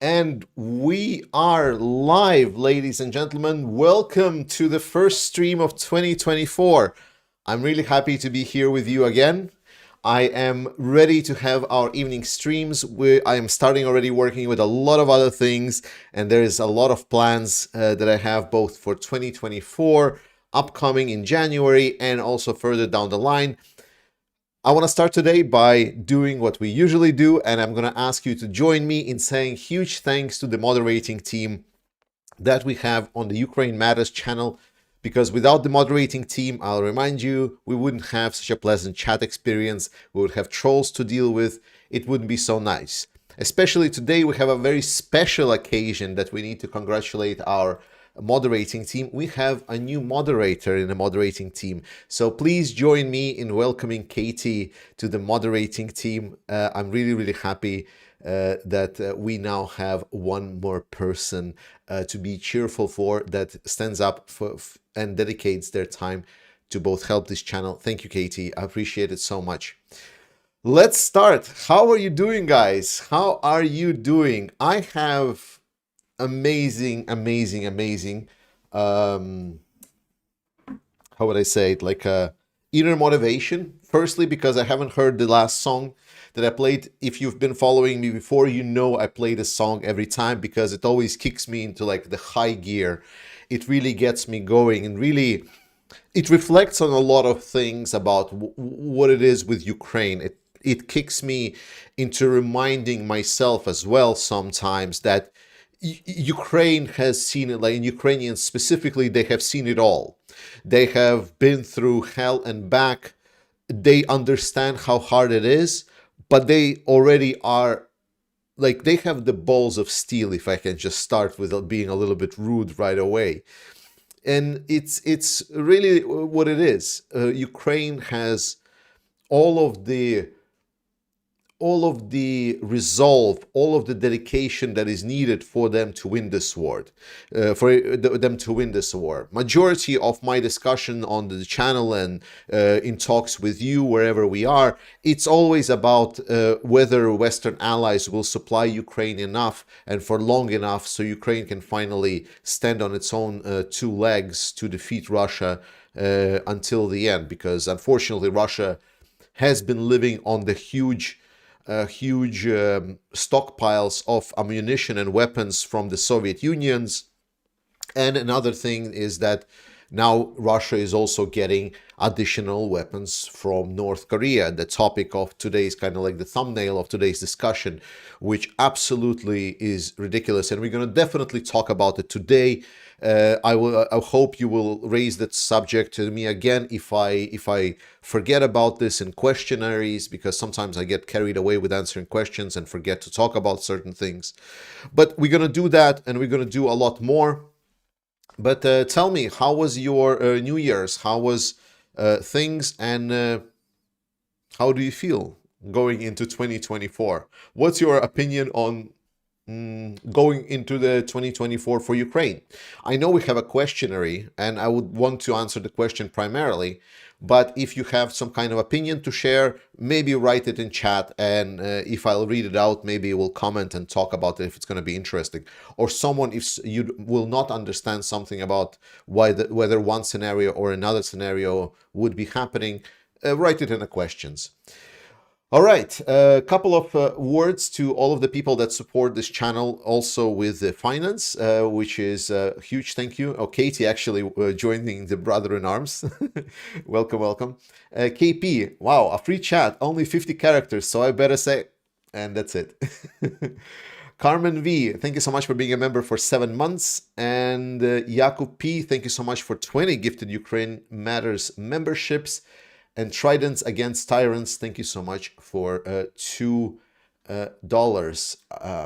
And we are live, ladies and gentlemen. Welcome to the first stream of 2024. I'm really happy to be here with you again. I am ready to have our evening streams. I am starting already working with a lot of other things, and there is a lot of plans that I have both for 2024, upcoming in January, and also further down the line. I want to start today by doing what we usually do, and I'm going to ask you to join me in saying huge thanks to the moderating team that we have on the Ukraine Matters channel, because without the moderating team, I'll remind you, we wouldn't have such a pleasant chat experience. We would have trolls to deal with. It wouldn't be so nice. Especially today, we have a very special occasion that we need to congratulate our moderating team. We have a new moderator in the moderating team. So please join me in welcoming Katie to the moderating team. I'm really happy that we now have one more person to be cheerful for, that stands up for and dedicates their time to both help this channel. Thank you, Katie. I appreciate it so much. Let's start. How are you doing, guys? How are you doing? I have amazing how would I say it, like inner motivation. Firstly, because I haven't heard the last song that I played. If you've been following me before, you know I play this song every time because it always kicks me into like the high gear. It really gets me going, and really it reflects on a lot of things about what it is with Ukraine. It kicks me into reminding myself as well sometimes that Ukraine has seen it, like in Ukrainians specifically, they have seen it all. They have been through hell and back. They understand how hard it is, but they already are, like, they have the balls of steel, if I can just start with being a little bit rude right away. And it's really what it is. Ukraine has all of the resolve, all of the dedication that is needed for them to win this war. Majority of my discussion on the channel and in talks with you, wherever we are, it's always about whether Western allies will supply Ukraine enough and for long enough so Ukraine can finally stand on its own two legs to defeat Russia until the end. Because unfortunately, Russia has been living on the huge stockpiles of ammunition and weapons from the Soviet Unions. And another thing is that now Russia is also getting additional weapons from North Korea, the topic of today's, kind of like the thumbnail of today's discussion, which absolutely is ridiculous. And we're going to definitely talk about it today. I hope you will raise that subject to me again if I forget about this in questionnaires, because sometimes I get carried away with answering questions and forget to talk about certain things. But we're going to do that, and we're going to do a lot more. But tell me, how was your New Year's? How was things, and how do you feel going into 2024? What's your opinion on going into the 2024 for Ukraine? I know we have a questionnaire, and I would want to answer the question primarily, but if you have some kind of opinion to share, maybe write it in chat, and if I'll read it out, maybe we'll comment and talk about it if it's going to be interesting. Or someone, if you will not understand something about whether one scenario or another scenario would be happening, write it in the questions. All right, a couple of words to all of the people that support this channel also with the finance, which is a huge thank you. Oh, Katie actually joining the brother in arms. Welcome. KP, wow, a free chat, only 50 characters, so I better say, and that's it. Carmen V, thank you so much for being a member for 7 months. And Jakub P, thank you so much for 20 gifted Ukraine Matters memberships. And Tridents Against Tyrants, thank you so much for $2.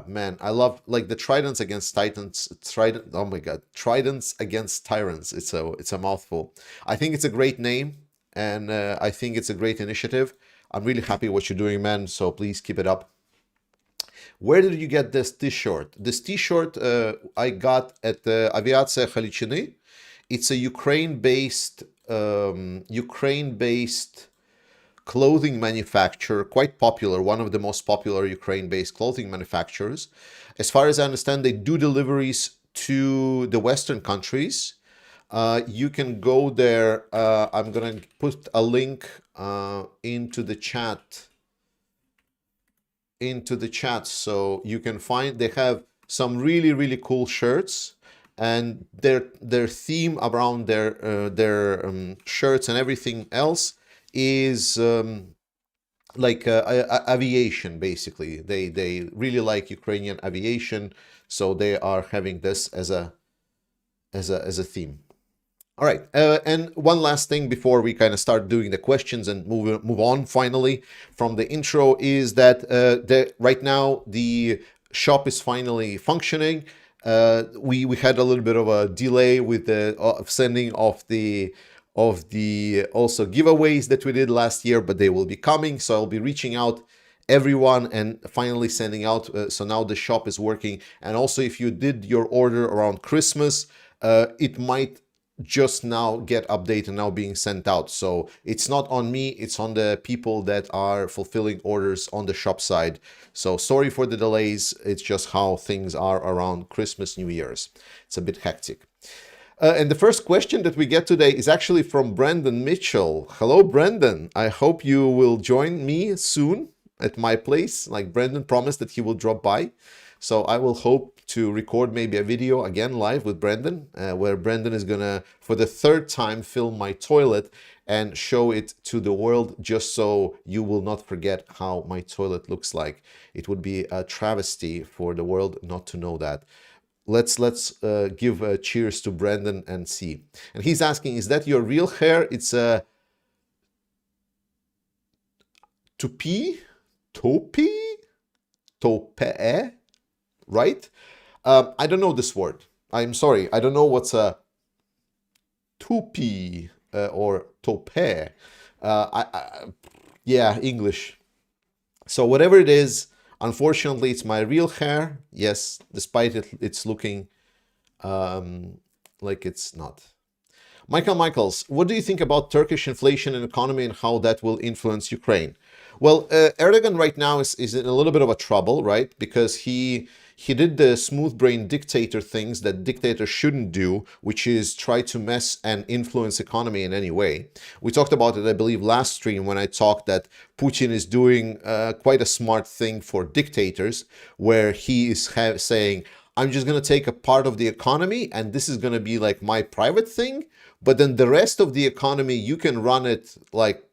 Man, I love, like, the Tridents Against Titans. Oh my God, Tridents Against Tyrants. It's a mouthful. I think it's a great name, and I think it's a great initiative. I'm really happy what you're doing, man. So please keep it up. Where did you get this T-shirt? This T-shirt I got at Aviaция Khalichiny. It's a Ukraine-based clothing manufacturer, quite popular, one of the most popular Ukraine-based clothing manufacturers. As far as I understand, they do deliveries to the Western countries. You can go there. I'm going to put a link into the chat. So you can find, they have some really cool shirts, and their theme around their shirts and everything else is like aviation. Basically, they really like Ukrainian aviation, so they are having this as a theme. All right, and one last thing before we kind of start doing the questions and move on finally from the intro is that right now the shop is finally functioning. We had a little bit of a delay with the sending of the also giveaways that we did last year, but they will be coming. So I'll be reaching out everyone and finally sending out. So now the shop is working, and also if you did your order around Christmas, it might just now get updated, now being sent out. So it's not on me, it's on the people that are fulfilling orders on the shop side. So sorry for the delays, it's just how things are around Christmas, New Year's. It's a bit hectic. And the first question that we get today is actually from Brandon Mitchell. Hello, Brandon. I hope you will join me soon at my place. Like Brandon promised that he will drop by. So I will hope to record maybe a video again live with Brandon, where Brandon is gonna, for the third time, film my toilet and show it to the world, just so you will not forget how my toilet looks like. It would be a travesty for the world not to know that. Let's give a cheers to Brandon and see. And he's asking, is that your real hair? It's a toupee? Tope? Right? I don't know this word. I'm sorry. I don't know what's a toupee or tope. Yeah, English. So whatever it is, unfortunately, it's my real hair. Yes, despite it's looking like it's not. Michael Michaels, what do you think about Turkish inflation and economy and how that will influence Ukraine? Well, Erdogan right now is in a little bit of a trouble, right? Because he did the smooth brain dictator things that dictators shouldn't do, which is try to mess and influence economy in any way. We talked about it, I believe, last stream when I talked that Putin is doing quite a smart thing for dictators, where he is saying, I'm just going to take a part of the economy and this is going to be like my private thing. But then the rest of the economy, you can run it like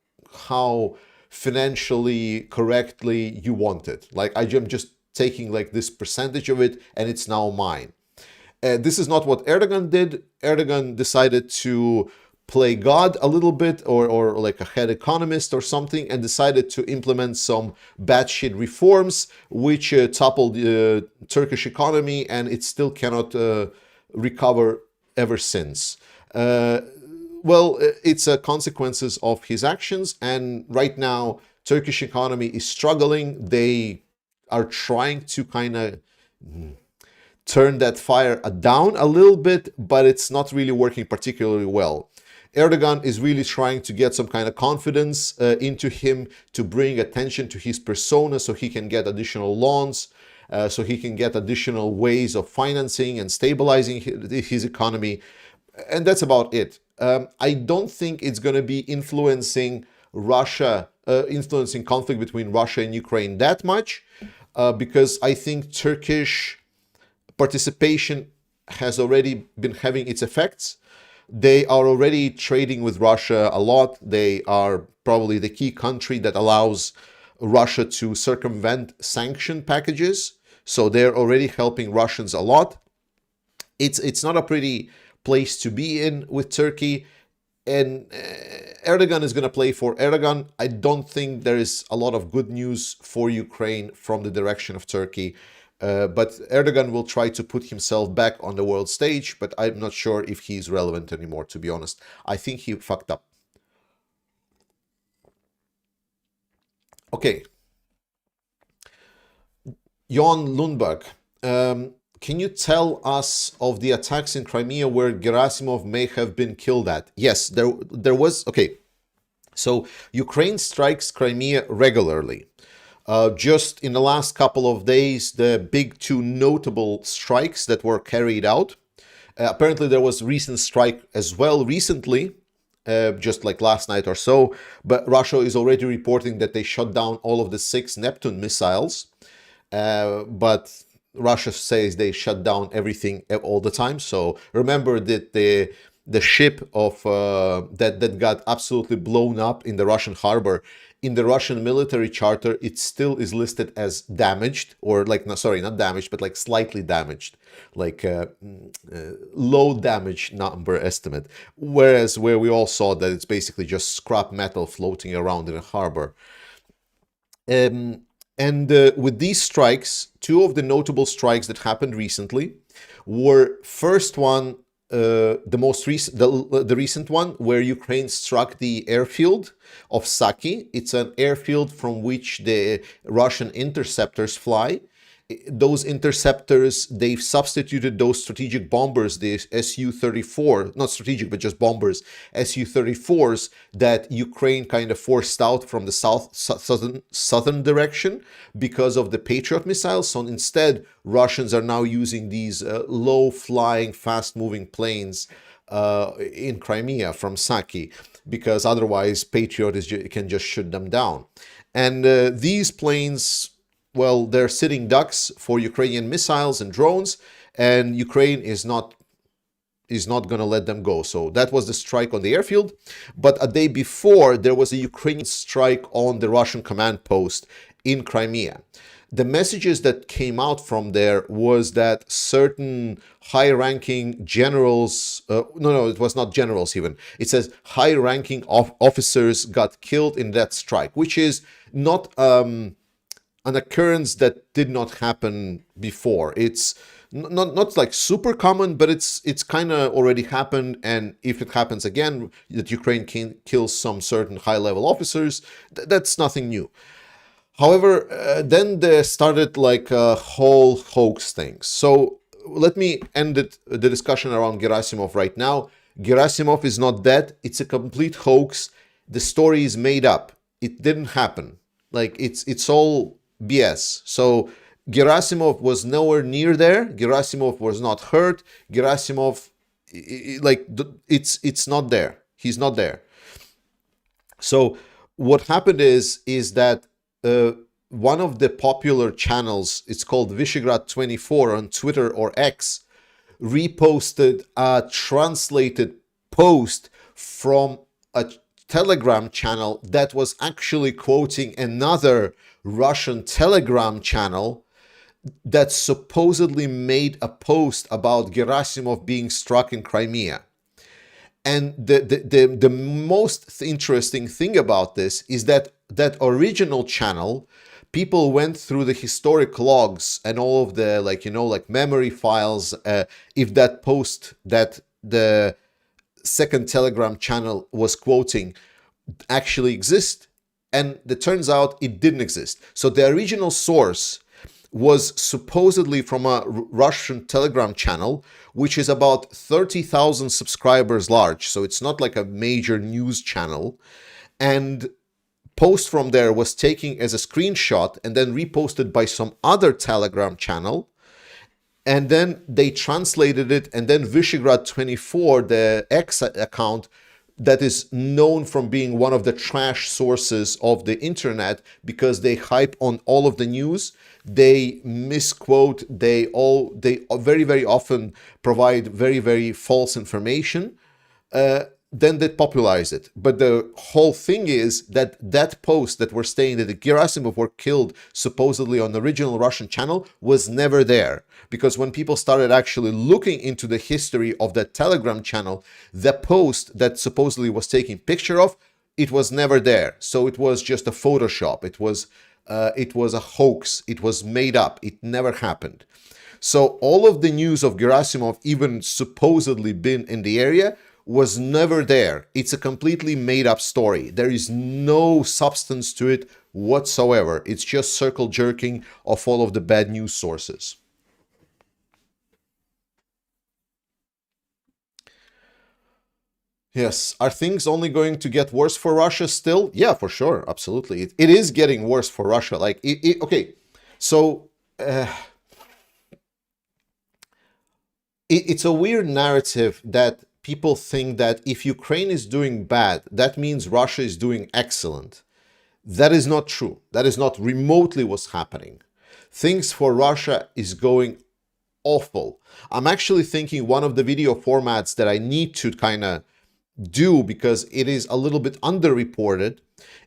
how financially correctly you want it. Like I'm just taking like this percentage of it and it's now mine. This is not what Erdogan did. Erdogan decided to play God a little bit, or like a head economist or something, and decided to implement some batshit reforms which toppled the Turkish economy, and it still cannot recover ever since. Well, it's consequences of his actions, and right now Turkish economy is struggling. They are trying to kind of turn that fire down a little bit, but it's not really working particularly well. Erdogan is really trying to get some kind of confidence into him, to bring attention to his persona so he can get additional loans, so he can get additional ways of financing and stabilizing his economy. And that's about it. I don't think it's going to be influencing influencing conflict between Russia and Ukraine that much, because I think Turkish participation has already been having its effects. They are already trading with Russia a lot. They are probably the key country that allows Russia to circumvent sanction packages. So they're already helping Russians a lot. It's not a pretty place to be in with Turkey. And Erdogan is going to play for Erdogan. I don't think there is a lot of good news for Ukraine from the direction of Turkey. But Erdogan will try to put himself back on the world stage, but I'm not sure if he's relevant anymore, to be honest. I think he fucked up. Okay. Jon Lundberg, can you tell us of the attacks in Crimea where Gerasimov may have been killed at? Yes, there was... Okay. So Ukraine strikes Crimea regularly. Just in the last couple of days, the big two notable strikes that were carried out. Apparently, there was recent strike as well recently, just like last night or so. But Russia is already reporting that they shut down all of the 6 Neptune missiles. But Russia says they shut down everything all the time. So remember that the ship of that got absolutely blown up in the Russian harbor, in the Russian military charter, it still is listed as damaged, or like, no, sorry, not damaged, but like slightly damaged, like low damage number estimate. Whereas where we all saw that it's basically just scrap metal floating around in a harbor. Um, and with these strikes, two of the notable strikes that happened recently were, first one, the most recent, the recent one, where Ukraine struck the airfield of Saki. It's an airfield from which the Russian interceptors fly. Those interceptors, they've substituted those strategic bombers, the Su-34, not strategic, but just bombers, Su-34s that Ukraine kind of forced out from the southern direction because of the Patriot missiles. So instead, Russians are now using these low-flying, fast-moving planes in Crimea from Saki, because otherwise Patriot can just shoot them down. And these planes, well, they're sitting ducks for Ukrainian missiles and drones, and Ukraine is not going to let them go. So that was the strike on the airfield. But a day before, there was a Ukrainian strike on the Russian command post in Crimea. The messages that came out from there was that certain high-ranking generals, no, it was not generals even. It says high-ranking officers got killed in that strike, which is not an occurrence that did not happen before. It's not like super common, but it's kind of already happened. And if it happens again, that Ukraine can kill some certain high-level officers, that's nothing new. However, then there started like a whole hoax thing. So let me end the discussion around Gerasimov right now. Gerasimov is not dead. It's a complete hoax. The story is made up. It didn't happen. Like it's all BS. So Gerasimov was nowhere near there. Gerasimov was not hurt. Gerasimov, like it's not there. He's not there. So what happened is that one of the popular channels, it's called Visegrad 24 on Twitter or X, reposted a translated post from a Telegram channel that was actually quoting another Russian Telegram channel that supposedly made a post about Gerasimov being struck in Crimea. And the most interesting thing about this is that that original channel, people went through the historic logs and all of the, like, like memory files, if that post that the second Telegram channel was quoting actually exist. And it turns out it didn't exist. So the original source was supposedly from a Russian Telegram channel, which is about 30,000 subscribers large. So it's not like a major news channel. And post from there was taken as a screenshot and then reposted by some other Telegram channel. And then they translated it, and then Visegrad 24, the X account, that is known from being one of the trash sources of the internet because they hype on all of the news, they misquote, they very, very often provide very, very false information, then they popularize it. But the whole thing is that that post that we're saying that the Gerasimov were killed supposedly on the original Russian channel was never there. Because when people started actually looking into the history of that Telegram channel, the post that supposedly was taking picture of, it was never there. So it was just a Photoshop. It was a hoax. It was made up. It never happened. So all of the news of Gerasimov even supposedly been in the area was never there. It's a completely made up story. There is no substance to it whatsoever. It's just circle jerking of all of the bad news sources. Yes. Are things only going to get worse for Russia still? Yeah, for sure. Absolutely. It is getting worse for Russia. Like, okay. So it's a weird narrative that people think that if Ukraine is doing bad, that means Russia is doing excellent. That is not true. That is not remotely what's happening. Things for Russia is going awful. I'm actually thinking one of the video formats that I need to kind of do, because it is a little bit underreported,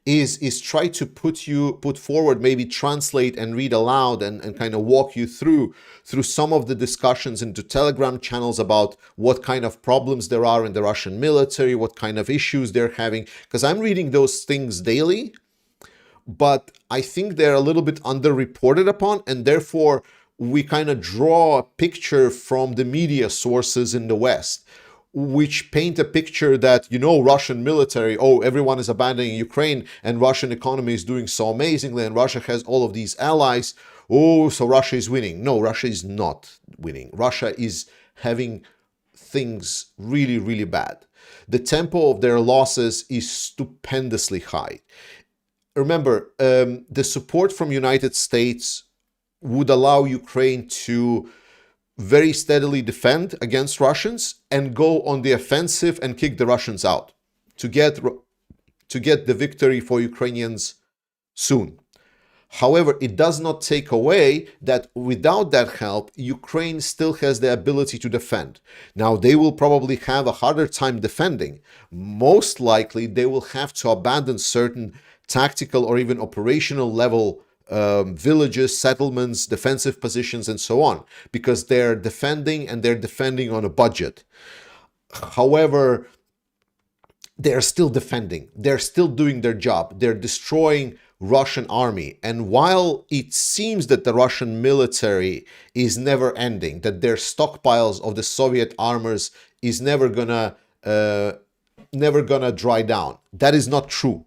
is try to put forward, maybe translate and read aloud, and kind of walk you through some of the discussions into Telegram channels about what kind of problems there are in the Russian military, what kind of issues they're having, because I'm reading those things daily, but I think they're a little bit underreported upon, and therefore we kind of draw a picture from the media sources in the West, which paint a picture that, Russian military, oh, everyone is abandoning Ukraine, and Russian economy is doing so amazingly, and Russia has all of these allies. Oh, so Russia is winning. No, Russia is not winning. Russia is having things really, really bad. The tempo of their losses is stupendously high. Remember, the support from United States would allow Ukraine to very steadily defend against Russians and go on the offensive and kick the Russians out to get the victory for Ukrainians soon. However, it does not take away that without that help, Ukraine still has the ability to defend. Now, they will probably have a harder time defending. Most likely, they will have to abandon certain tactical or even operational level villages, settlements, defensive positions, and so on, because they're defending, and they're defending on a budget. However, they're still defending. They're still doing their job. They're destroying Russian army. And while it seems that the Russian military is never ending, that their stockpiles of the Soviet armors is never gonna dry down, that is not true.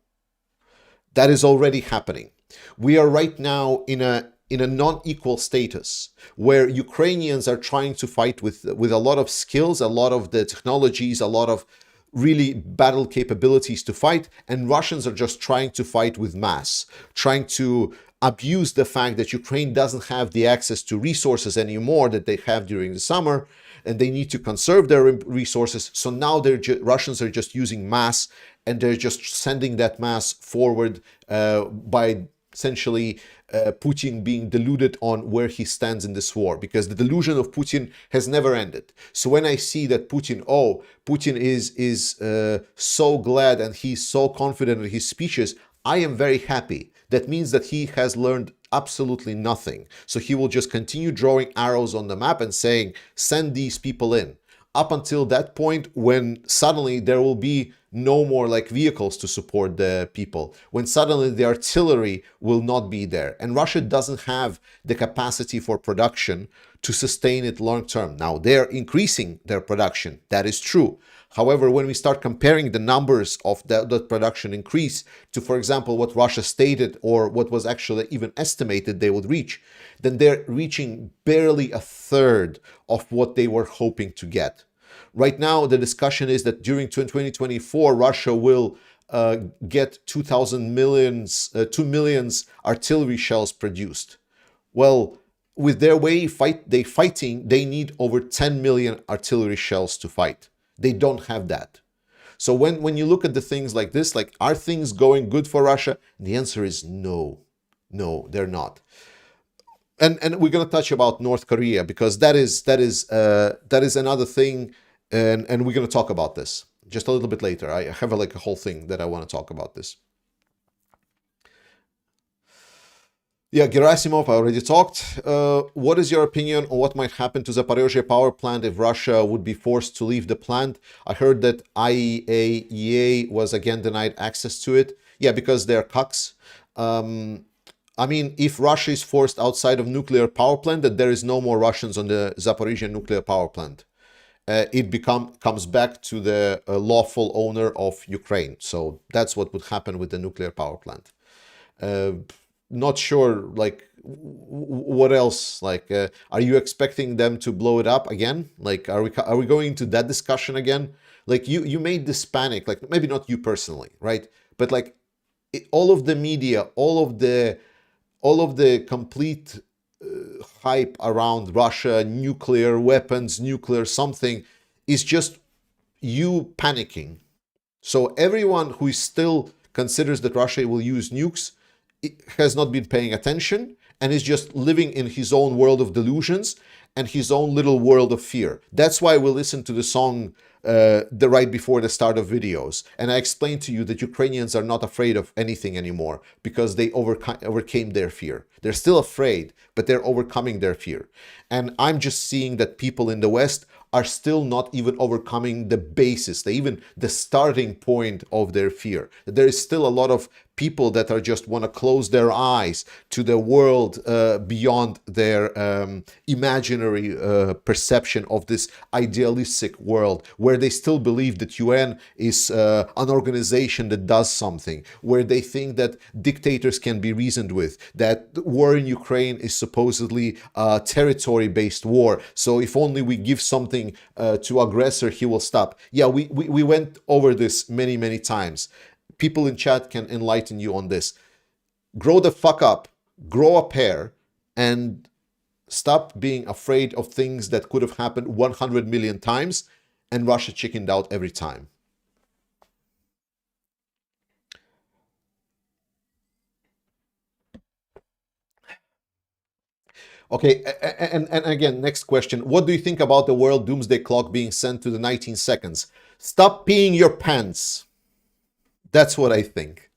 That is already happening. We are right now in a non-equal status where Ukrainians are trying to fight with a lot of skills, a lot of the technologies, a lot of really battle capabilities to fight, and Russians are just trying to fight with mass, trying to abuse the fact that Ukraine doesn't have the access to resources anymore that they have during the summer, and they need to conserve their resources. So now Russians are just using mass, and they're just sending that mass forward by essentially Putin being deluded on where he stands in this war, because the delusion of Putin has never ended. So when I see that Putin is so glad and he's so confident in his speeches, I am very happy. That means that he has learned absolutely nothing. So he will just continue drawing arrows on the map and saying, send these people in. Up until that point, when suddenly there will be no more like vehicles to support the people, when suddenly the artillery will not be there, and Russia doesn't have the capacity for production to sustain it long term. Now they're increasing their production, that is true. However, when we start comparing the numbers of that production increase to, for example, what Russia stated or what was actually even estimated they would reach, then they're reaching barely a third of what they were hoping to get. Right now, the discussion is that during 2024, Russia will get 2 million artillery shells produced. Well, with their way they fighting, they need over 10 million artillery shells to fight. They don't have that. So when you look at the things like this, like, are things going good for Russia? The answer is no. No, they're not. And we're going to touch about North Korea, because that is another thing, and we're going to talk about this just a little bit later. I have a whole thing that I want to talk about this. Yeah, Gerasimov, I already talked. What is your opinion on what might happen to Zaporizhzhia power plant if Russia would be forced to leave the plant? I heard that IAEA was again denied access to it. Yeah, because they're cucks. I mean, if Russia is forced outside of nuclear power plant, that there is no more Russians on the Zaporizhzhia nuclear power plant. It comes back to the lawful owner of Ukraine. So that's what would happen with the nuclear power plant. Not sure, like, what else? Like, are you expecting them to blow it up again? Like, are we going to that discussion again? Like, you made this panic, like maybe not you personally, right? But like all of the media, all of the complete hype around Russia, nuclear weapons, nuclear something, is just you panicking. So everyone who still considers that Russia will use nukes has not been paying attention and is just living in his own world of delusions and his own little world of fear. That's why we listen to the song the right before the start of videos. And I explained to you that Ukrainians are not afraid of anything anymore because they overcame their fear. They're still afraid, but they're overcoming their fear. And I'm just seeing that people in the West are still not even overcoming the basis, even the starting point of their fear. There is still a lot of people that are just want to close their eyes to the world beyond their imaginary perception of this idealistic world, where they still believe that UN is an organization that does something, where they think that dictators can be reasoned with, that the war in Ukraine is supposedly a territory-based war. So if only we give something to aggressor, he will stop. Yeah, we went over this many, many times. People in chat can enlighten you on this. Grow the fuck up, grow a pair, and stop being afraid of things that could have happened 100 million times, and Russia chickened out every time. Okay, and again, next question. What do you think about the world doomsday clock being sent to the 19 seconds? Stop peeing your pants. That's what I think.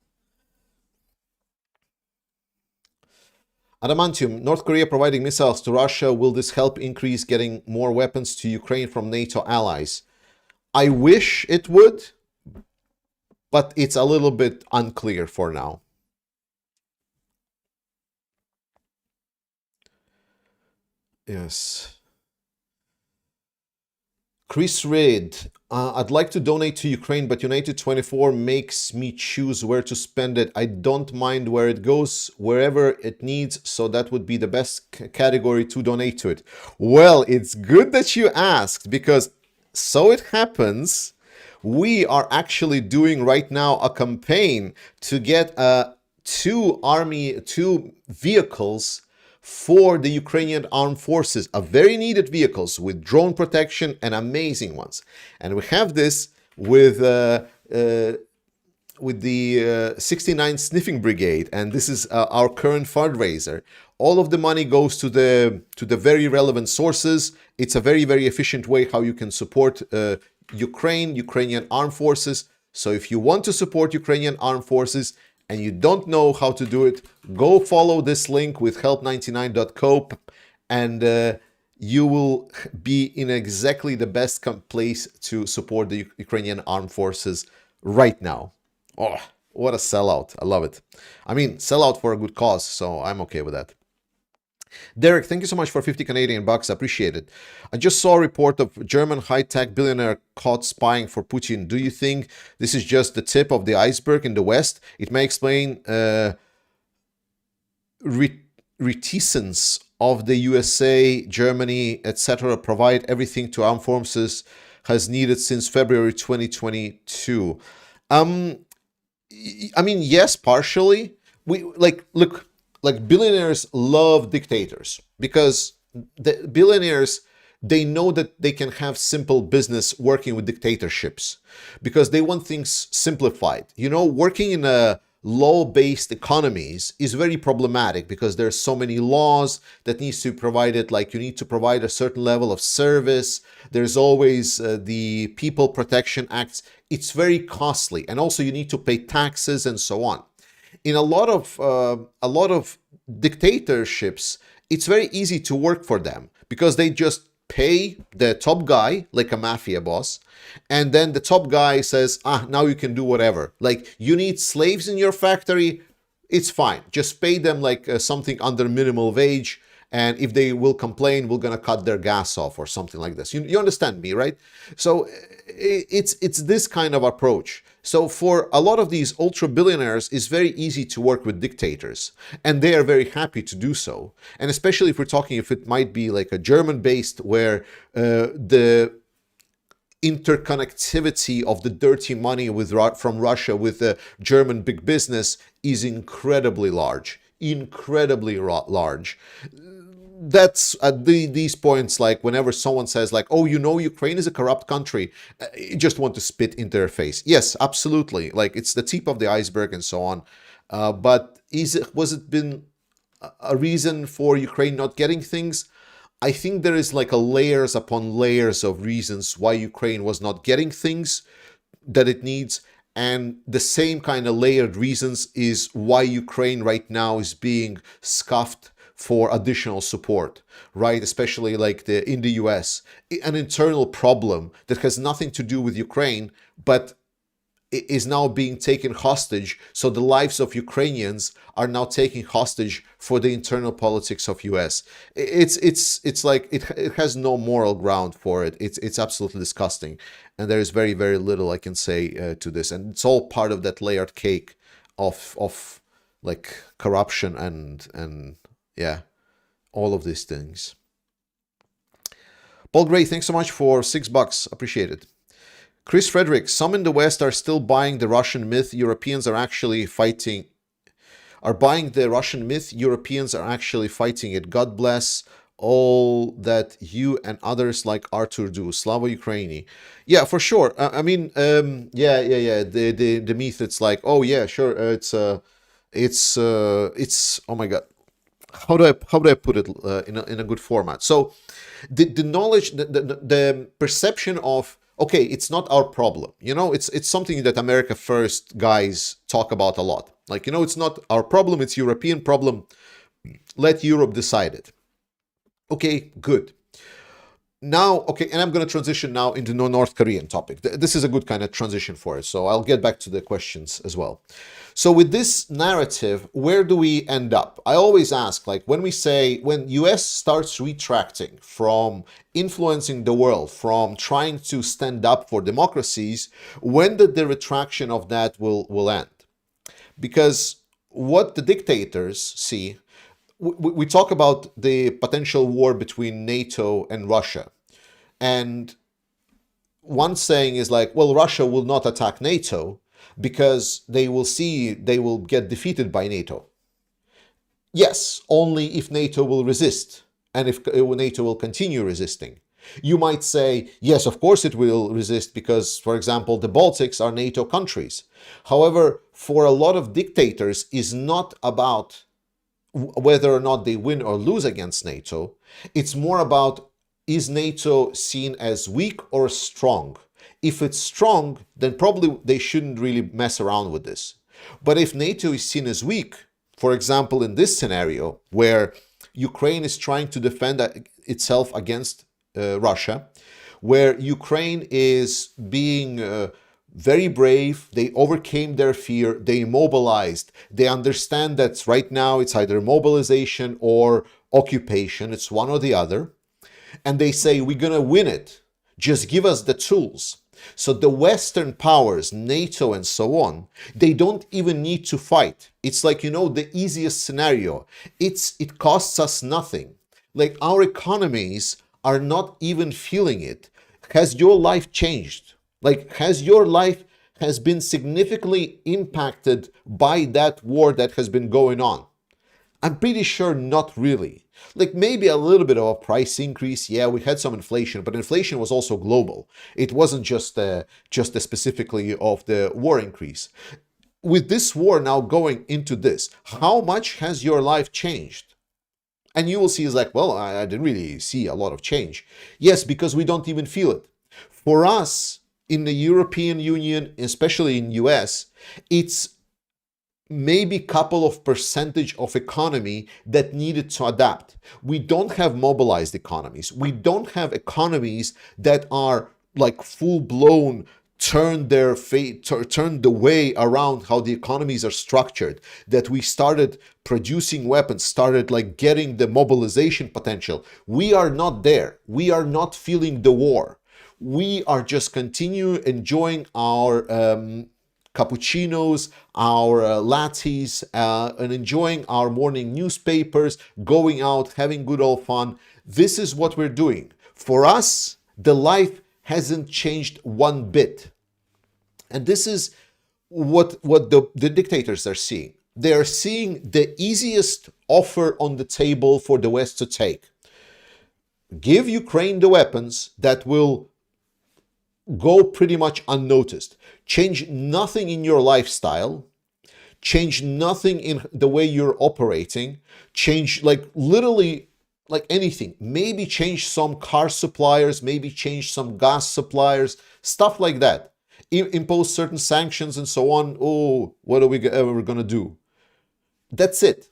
Adamantium, North Korea providing missiles to Russia. Will this help increase getting more weapons to Ukraine from NATO allies? I wish it would, but it's a little bit unclear for now. Yes. Chris Reid, I'd like to donate to Ukraine, but United 24 makes me choose where to spend it. I don't mind where it goes, wherever it needs, so that would be the best category to donate to it. Well, it's good that you asked, because so it happens, we are actually doing right now a campaign to get two vehicles for the Ukrainian armed forces, a very needed vehicles with drone protection and amazing ones. And we have this with the 69 Sniffing Brigade, and this is our current fundraiser. All of the money goes to the very relevant sources. It's a very, very efficient way how you can support Ukrainian armed forces. So if you want to support Ukrainian armed forces and you don't know how to do it, go follow this link with help99.co, and you will be in exactly the best place to support the Ukrainian armed forces right now. Oh, what a sellout. I love it. I mean, sellout for a good cause, so I'm okay with that. Derek, thank you so much for 50 Canadian bucks. I appreciate it. I just saw a report of German high-tech billionaire caught spying for Putin. Do you think this is just the tip of the iceberg in the West? It may explain reticence of the USA, Germany, etc. provide everything to armed forces has needed since February 2022. I mean, yes, partially. Look, billionaires love dictators because the billionaires, they know that they can have simple business working with dictatorships because they want things simplified. You know, working in a law-based economies is very problematic because there's so many laws that needs to be provided. Like, you need to provide a certain level of service. There's always the People Protection Acts. It's very costly, and also you need to pay taxes and so on. In a lot of dictatorships, it's very easy to work for them because they just pay the top guy, like a mafia boss, and then the top guy says, now you can do whatever. Like, you need slaves in your factory, it's fine. Just pay them like something under minimal wage, and if they will complain, we're gonna cut their gas off or something like this. You understand me, right? So it's this kind of approach. So for a lot of these ultra billionaires, it's very easy to work with dictators, and they are very happy to do so. And especially if we're talking, if it might be like a German based, where the interconnectivity of the dirty money from Russia with the German big business is incredibly large, large. That's at these points, like whenever someone says like, oh, Ukraine is a corrupt country, you just want to spit into their face. Yes, absolutely. Like, it's the tip of the iceberg and so on. But was it been a reason for Ukraine not getting things? I think there is like a layers upon layers of reasons why Ukraine was not getting things that it needs. And the same kind of layered reasons is why Ukraine right now is being scuffed for additional support, right? Especially like in the US, an internal problem that has nothing to do with Ukraine, but is now being taken hostage. So the lives of Ukrainians are now taken hostage for the internal politics of US. It's like it has no moral ground for it. It's absolutely disgusting, and there is very, very little I can say to this. And it's all part of that layered cake of like corruption and yeah, all of these things. Paul Gray, thanks so much for $6. Appreciate it. Chris Frederick, some in the West are still buying the Russian myth. Europeans are actually fighting. Are buying the Russian myth. Europeans are actually fighting it. God bless all that you and others like Arthur do. Slava Ukraini. Yeah, for sure. I mean, yeah. The myth. It's like, oh yeah, sure. It's oh my God. How do I put it in a good format? So, the knowledge, the perception of, okay, it's not our problem. It's something that America First guys talk about a lot. Like, it's not our problem, it's European problem. Let Europe decide it. Okay, good. Now, okay, and I'm going to transition now into the North Korean topic. This is a good kind of transition for it, so I'll get back to the questions as well. So with this narrative, where do we end up? I always ask, like, when US starts retracting from influencing the world, from trying to stand up for democracies, when did the retraction of that will end? Because what the dictators see, we talk about the potential war between NATO and Russia. And one saying is like, well, Russia will not attack NATO because they will get defeated by NATO. Yes, only if NATO will resist and if NATO will continue resisting. You might say, yes, of course it will resist because, for example, the Baltics are NATO countries. However, for a lot of dictators, is not about whether or not they win or lose against NATO. It's more about, is NATO seen as weak or strong? If it's strong, then probably they shouldn't really mess around with this. But if NATO is seen as weak, for example, in this scenario where Ukraine is trying to defend itself against Russia, where Ukraine is being very brave, they overcame their fear, they mobilized, they understand that right now it's either mobilization or occupation, it's one or the other, and they say, we're gonna win it, just give us the tools. So the Western powers, NATO and so on, they don't even need to fight. It's like, the easiest scenario. It costs us nothing. Like, our economies are not even feeling it. Has your life changed? Like, has your life been significantly impacted by that war that has been going on? I'm pretty sure not really. Like, maybe a little bit of a price increase. Yeah, we had some inflation, but inflation was also global. It wasn't just specifically of the war increase. With this war now going into this, how much has your life changed? And you will see is like, well, I didn't really see a lot of change. Yes, because we don't even feel it. For us, in the European Union, especially in US, it's maybe a couple of percentage of economy that needed to adapt. We don't have mobilized economies. We don't have economies that are like full-blown, turn the way around how the economies are structured, that we started producing weapons, started like getting the mobilization potential. We are not there. We are not feeling the war. We are just continue enjoying our cappuccinos, our lattes, and enjoying our morning newspapers, going out, having good old fun. This is what we're doing. For us, the life hasn't changed one bit. And this is what the dictators are seeing. They are seeing the easiest offer on the table for the West to take. Give Ukraine the weapons that will go pretty much unnoticed. Change nothing in your lifestyle. Change nothing in the way you're operating. Change literally anything. Maybe change some car suppliers, maybe change some gas suppliers, stuff like that. Impose certain sanctions and so on. Oh, what are we ever going to do? That's it.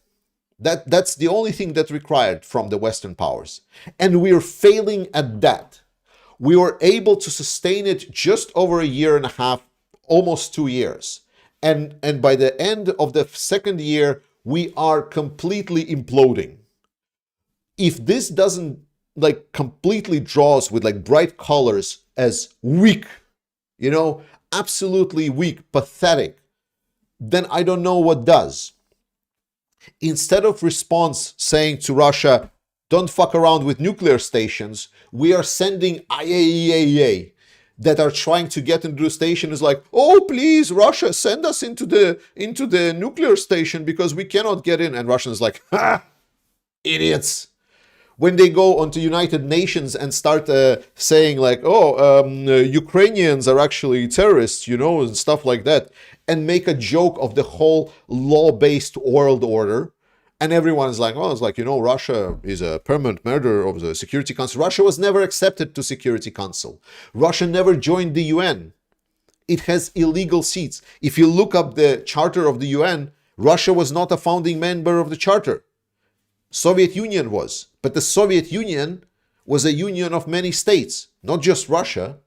That's the only thing that's required from the Western powers. And we're failing at that. We were able to sustain it just over a year and a half, almost 2 years. And by the end of the second year, we are completely imploding. If this doesn't completely draws with bright colors as weak, absolutely weak, pathetic, then I don't know what does. Instead of response saying to Russia, don't fuck around with nuclear stations, we are sending IAEA that are trying to get into the station is oh, please, Russia, send us into the nuclear station because we cannot get in. And Russians ha, idiots. When they go onto United Nations and start saying Ukrainians are actually terrorists, and stuff like that, and make a joke of the whole law-based world order, and everyone is Russia is a permanent member of the Security Council. Russia was never accepted to Security Council. Russia never joined the UN. It has illegal seats. If you look up the Charter of the UN, Russia was not a founding member of the Charter. Soviet Union was. But the Soviet Union was a union of many states, not just Russia.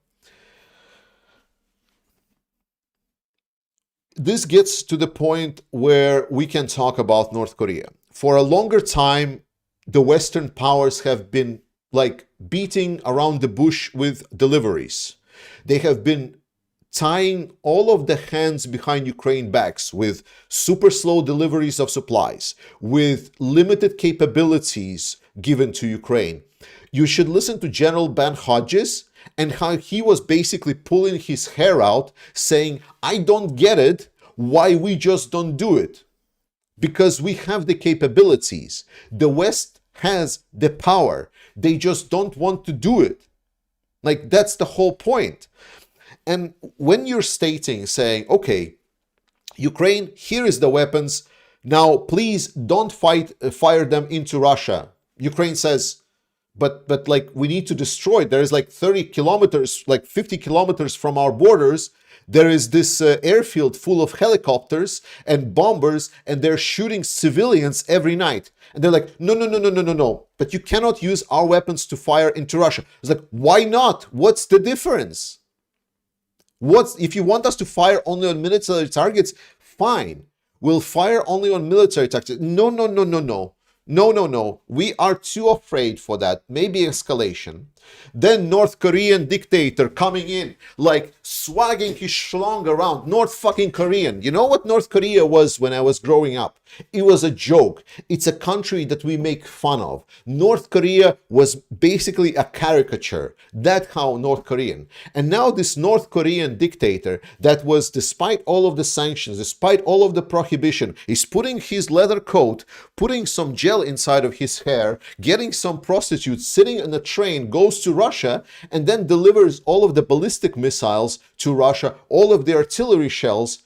This gets to the point where we can talk about North Korea. For a longer time, the Western powers have been beating around the bush with deliveries. They have been tying all of the hands behind Ukraine backs with super slow deliveries of supplies, with limited capabilities given to Ukraine. You should listen to General Ben Hodges and how he was basically pulling his hair out saying, I don't get it, why we just don't do it. Because we have the capabilities. The West has the power. They just don't want to do it. That's the whole point. And when you're saying, okay, Ukraine, here is the weapons. Now, please don't fire them into Russia. Ukraine says, but we need to destroy it. There is 30 kilometers, 50 kilometers from our borders. There is this airfield full of helicopters and bombers, and they're shooting civilians every night. And they're no. But you cannot use our weapons to fire into Russia. It's why not? What's the difference? If you want us to fire only on military targets, fine. We'll fire only on military targets. No. We are too afraid for that. Maybe escalation. Then North Korean dictator coming in, swagging his schlong around. North fucking Korean. You know what North Korea was when I was growing up? It was a joke. It's a country that we make fun of. North Korea was basically a caricature. That's how North Korean. And now this North Korean dictator that was, despite all of the sanctions, despite all of the prohibition, is putting his leather coat, putting some gel inside of his hair, getting some prostitutes, sitting in a train, goes to Russia, and then delivers all of the ballistic missiles to Russia, all of the artillery shells,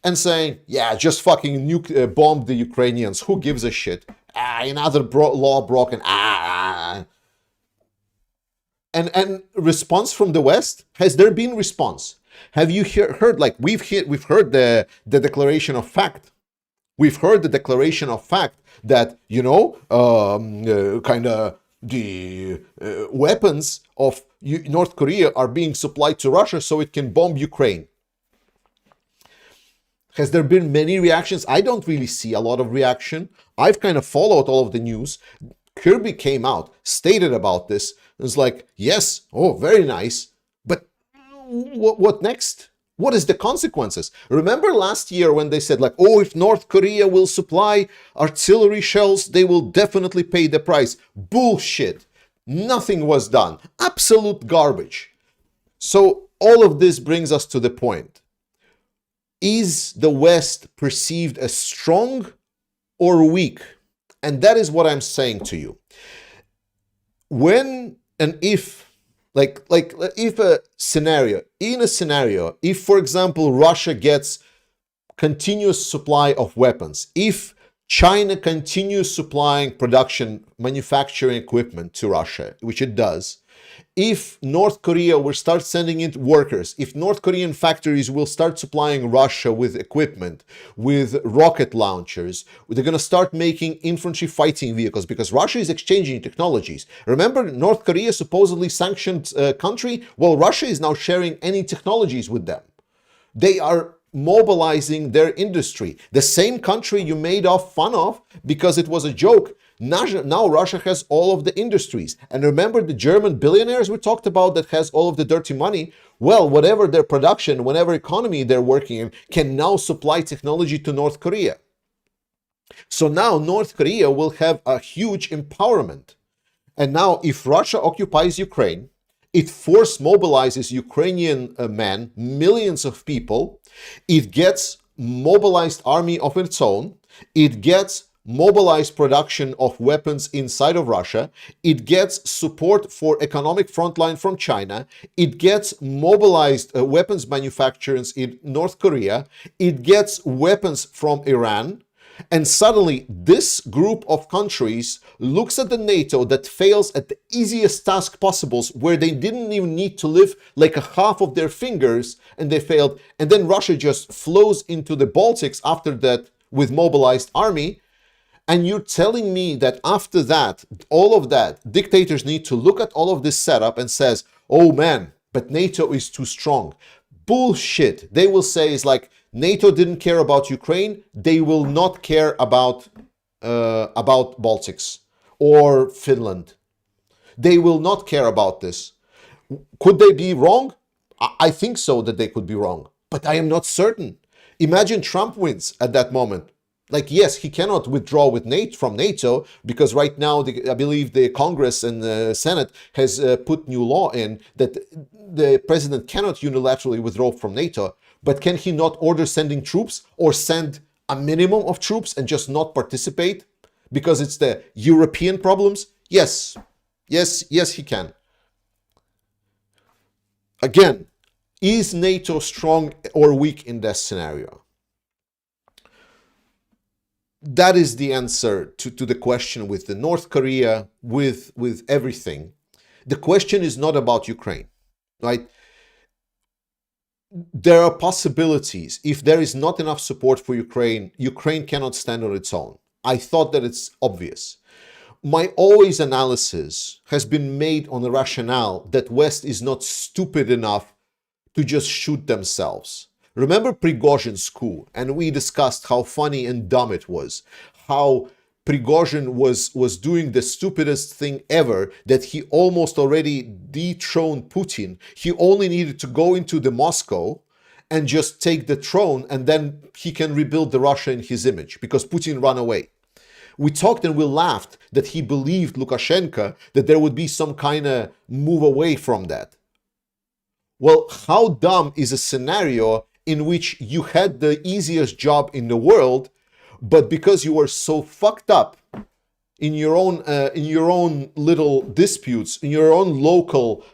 and saying, yeah, just fucking bomb the Ukrainians. Who gives a shit? Another law broken. And response from the West? Has there been response? Have you heard, we've heard the declaration of fact. We've heard the declaration of fact that, the weapons of North Korea are being supplied to Russia so it can bomb Ukraine. Has there been many reactions? I don't really see a lot of reaction. I've kind of followed all of the news. Kirby came out, stated about this. It's yes, oh, very nice. But what next? What is the consequences? Remember last year when they said like, oh, if North Korea will supply artillery shells, they will definitely pay the price. Bullshit. Nothing was done. Absolute garbage. So all of this brings us to the point. Is the West perceived as strong or weak? And that is what I'm saying to you. When and if, if a scenario, if, for example, Russia gets continuous supply of weapons, if China continues supplying manufacturing equipment to Russia, which it does, if North Korea will start sending in workers, if North Korean factories will start supplying Russia with equipment, with rocket launchers, they're going to start making infantry fighting vehicles because Russia is exchanging technologies. Remember, North Korea supposedly sanctioned country? Well, Russia is now sharing any technologies with them. They are mobilizing their industry. The same country you made fun of because it was a joke. Now Russia has all of the industries. And remember the German billionaires we talked about that has all of the dirty money? Well, whatever their production, whatever economy they're working in, can now supply technology to North Korea. So now North Korea will have a huge empowerment. And now if Russia occupies Ukraine, it force mobilizes Ukrainian men, millions of people. It gets mobilized army of its own. It gets mobilized production of weapons inside of Russia. It gets support for economic frontline from China. It gets mobilized weapons manufacturers in North Korea. It gets weapons from Iran. And suddenly, this group of countries looks at the NATO that fails at the easiest task possible, where they didn't even need to lift like a half of their fingers, and they failed. And then Russia just flows into the Baltics after that with mobilized army. And you're telling me that after that, all of that, dictators need to look at all of this setup and says, oh man, but NATO is too strong. Bullshit. They will say is like, NATO didn't care about Ukraine. They will not care about Baltics or Finland. They will not care about this. Could they be wrong? I think so that they could be wrong, but I am not certain. Imagine Trump wins at that moment. Like, yes, he cannot withdraw from NATO because right now, I believe the Congress and the Senate has put new law in that the president cannot unilaterally withdraw from NATO. But can he not order sending troops or send a minimum of troops and just not participate because it's the European problems? Yes, he can. Again, is NATO strong or weak in this scenario? That is the answer to the question with the North Korea, with everything. The question is not about Ukraine, right? There are possibilities. If there is not enough support for Ukraine, Ukraine cannot stand on its own. I thought that it's obvious. My always analysis has been made on the rationale that West is not stupid enough to just shoot themselves. Remember Prigozhin's coup, and we discussed how funny and dumb it was, how Prigozhin was doing the stupidest thing ever, that he almost already dethroned Putin. He only needed to go into the Moscow and just take the throne, and then he can rebuild the Russia in his image because Putin ran away. We talked and we laughed that he believed Lukashenko that there would be some kind of move away from that. Well, how dumb is a scenario in which you had the easiest job in the world, but because you were so fucked up in your own little disputes, in your own local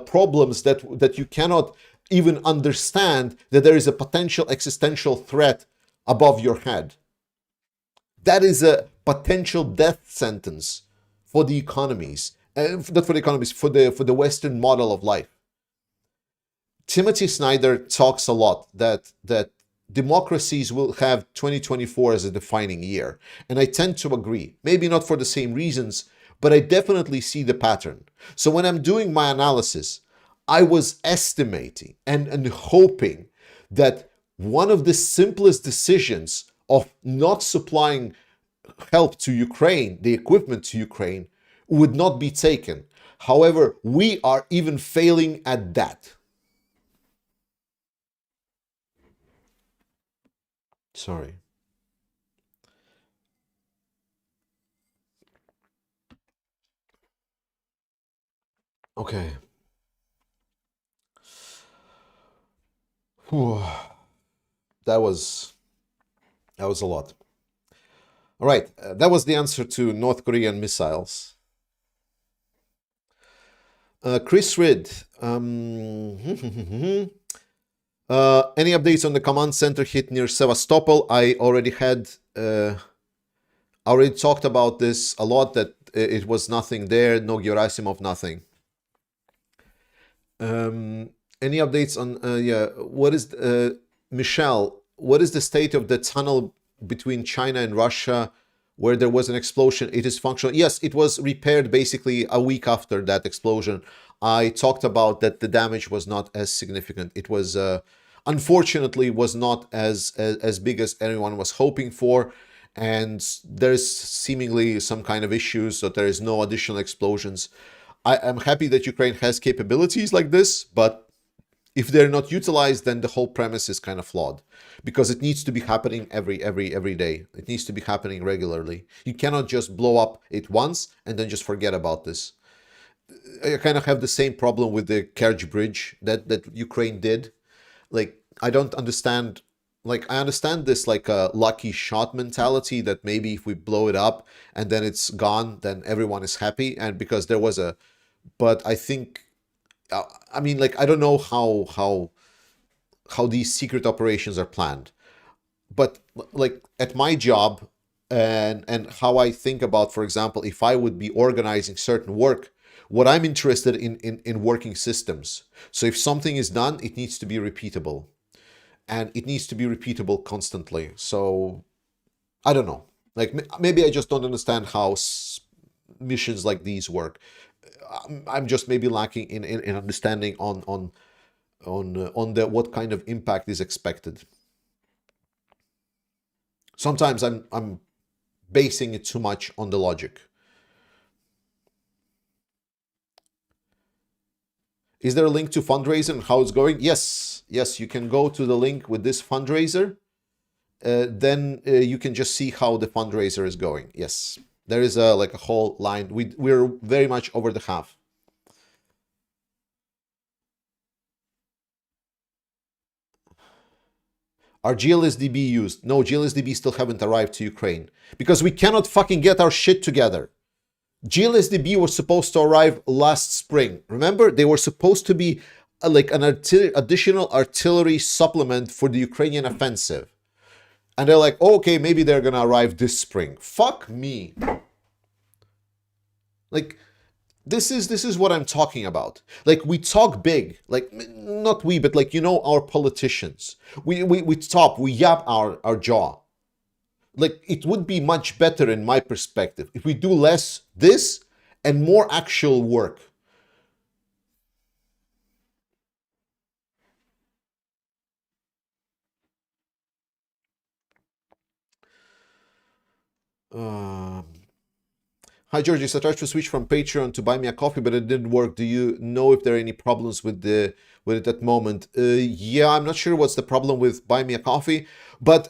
problems that you cannot even understand that there is a potential existential threat above your head. That is a potential death sentence for the economies, not for the economies, for the Western model of life. Timothy Snyder talks a lot that democracies will have 2024 as a defining year. And I tend to agree. Maybe not for the same reasons, but I definitely see the pattern. So when I'm doing my analysis, I was estimating and hoping that one of the simplest decisions of not supplying help to Ukraine, the equipment to Ukraine, would not be taken. However, we are even failing at that. Sorry. Okay. Whew. That was a lot. All right, that was the answer to North Korean missiles. Chris Rid, any updates on the command center hit near Sevastopol? I already had, already talked about this a lot. That it was nothing there, no Gerasimov, nothing. Any updates on? Yeah, what is Michelle? What is the state of the tunnel between China and Russia, where there was an explosion? It is functional. Yes, it was repaired basically a week after that explosion. I talked about that the damage was not as significant. It was unfortunately was not as big as anyone was hoping for, and there's seemingly some kind of issues, so there is no additional explosions. I am happy that Ukraine has capabilities like this, but if they're not utilized, then the whole premise is kind of flawed, because it needs to be happening every day. It needs to be happening regularly. You cannot just blow up it once and then just forget about this. I kind of have the same problem with the Kerch bridge that Ukraine did. Like, I don't understand. Like, I understand this like a lucky shot mentality, that maybe if we blow it up and then it's gone, then everyone is happy. And because there was a, but I think, I mean, like, I don't know how these secret operations are planned, but like at my job, and how I think about, for example, if I would be organizing certain work, what I'm interested in working systems. So if something is done, it needs to be repeatable, and it needs to be repeatable constantly. So I don't know. Like, maybe I just don't understand how missions like these work. I'm just maybe lacking in understanding on the what kind of impact is expected. Sometimes I'm basing it too much on the logic. Is there a link to Fundraiser and how it's going? Yes, you can go to the link with this Fundraiser. Then you can just see how the Fundraiser is going. Yes, there is a like a whole line. We're very much over the half. Are GLSDB used? No, GLSDB still haven't arrived to Ukraine because we cannot fucking get our shit together. GLSDB was supposed to arrive last spring. Remember, they were supposed to be like an additional artillery supplement for the Ukrainian offensive. And they're like, oh, okay, maybe they're gonna arrive this spring. Fuck me. Like, this is what I'm talking about. Like, we talk big, like, not we, but like, you know, our politicians. We yap our jaw. Like, it would be much better in my perspective if we do less this and more actual work. Hi Georgie, I tried to switch from Patreon to buy me a coffee, but it didn't work. Do you know if there are any problems with it at that moment? Yeah, I'm not sure what's the problem with buy me a coffee, but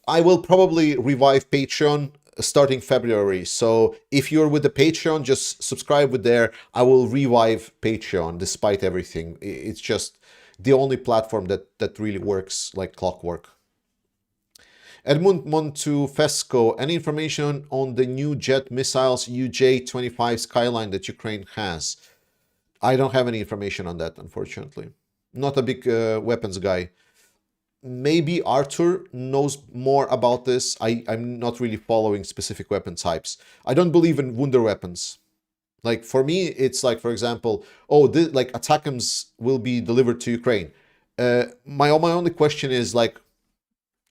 I will probably revive Patreon starting February. So if you're with the Patreon, just subscribe with there. I will revive Patreon despite everything. It's just the only platform that really works like clockwork. Edmund Montufesco, any information on the new jet missiles UJ-25 Skyline that Ukraine has? I don't have any information on that, unfortunately. Not a big weapons guy. Maybe Arthur knows more about this. I'm not really following specific weapon types. I don't believe in wonder weapons. Like, for me, it's like, for example, oh, like ATACMS will be delivered to Ukraine. My only question is like,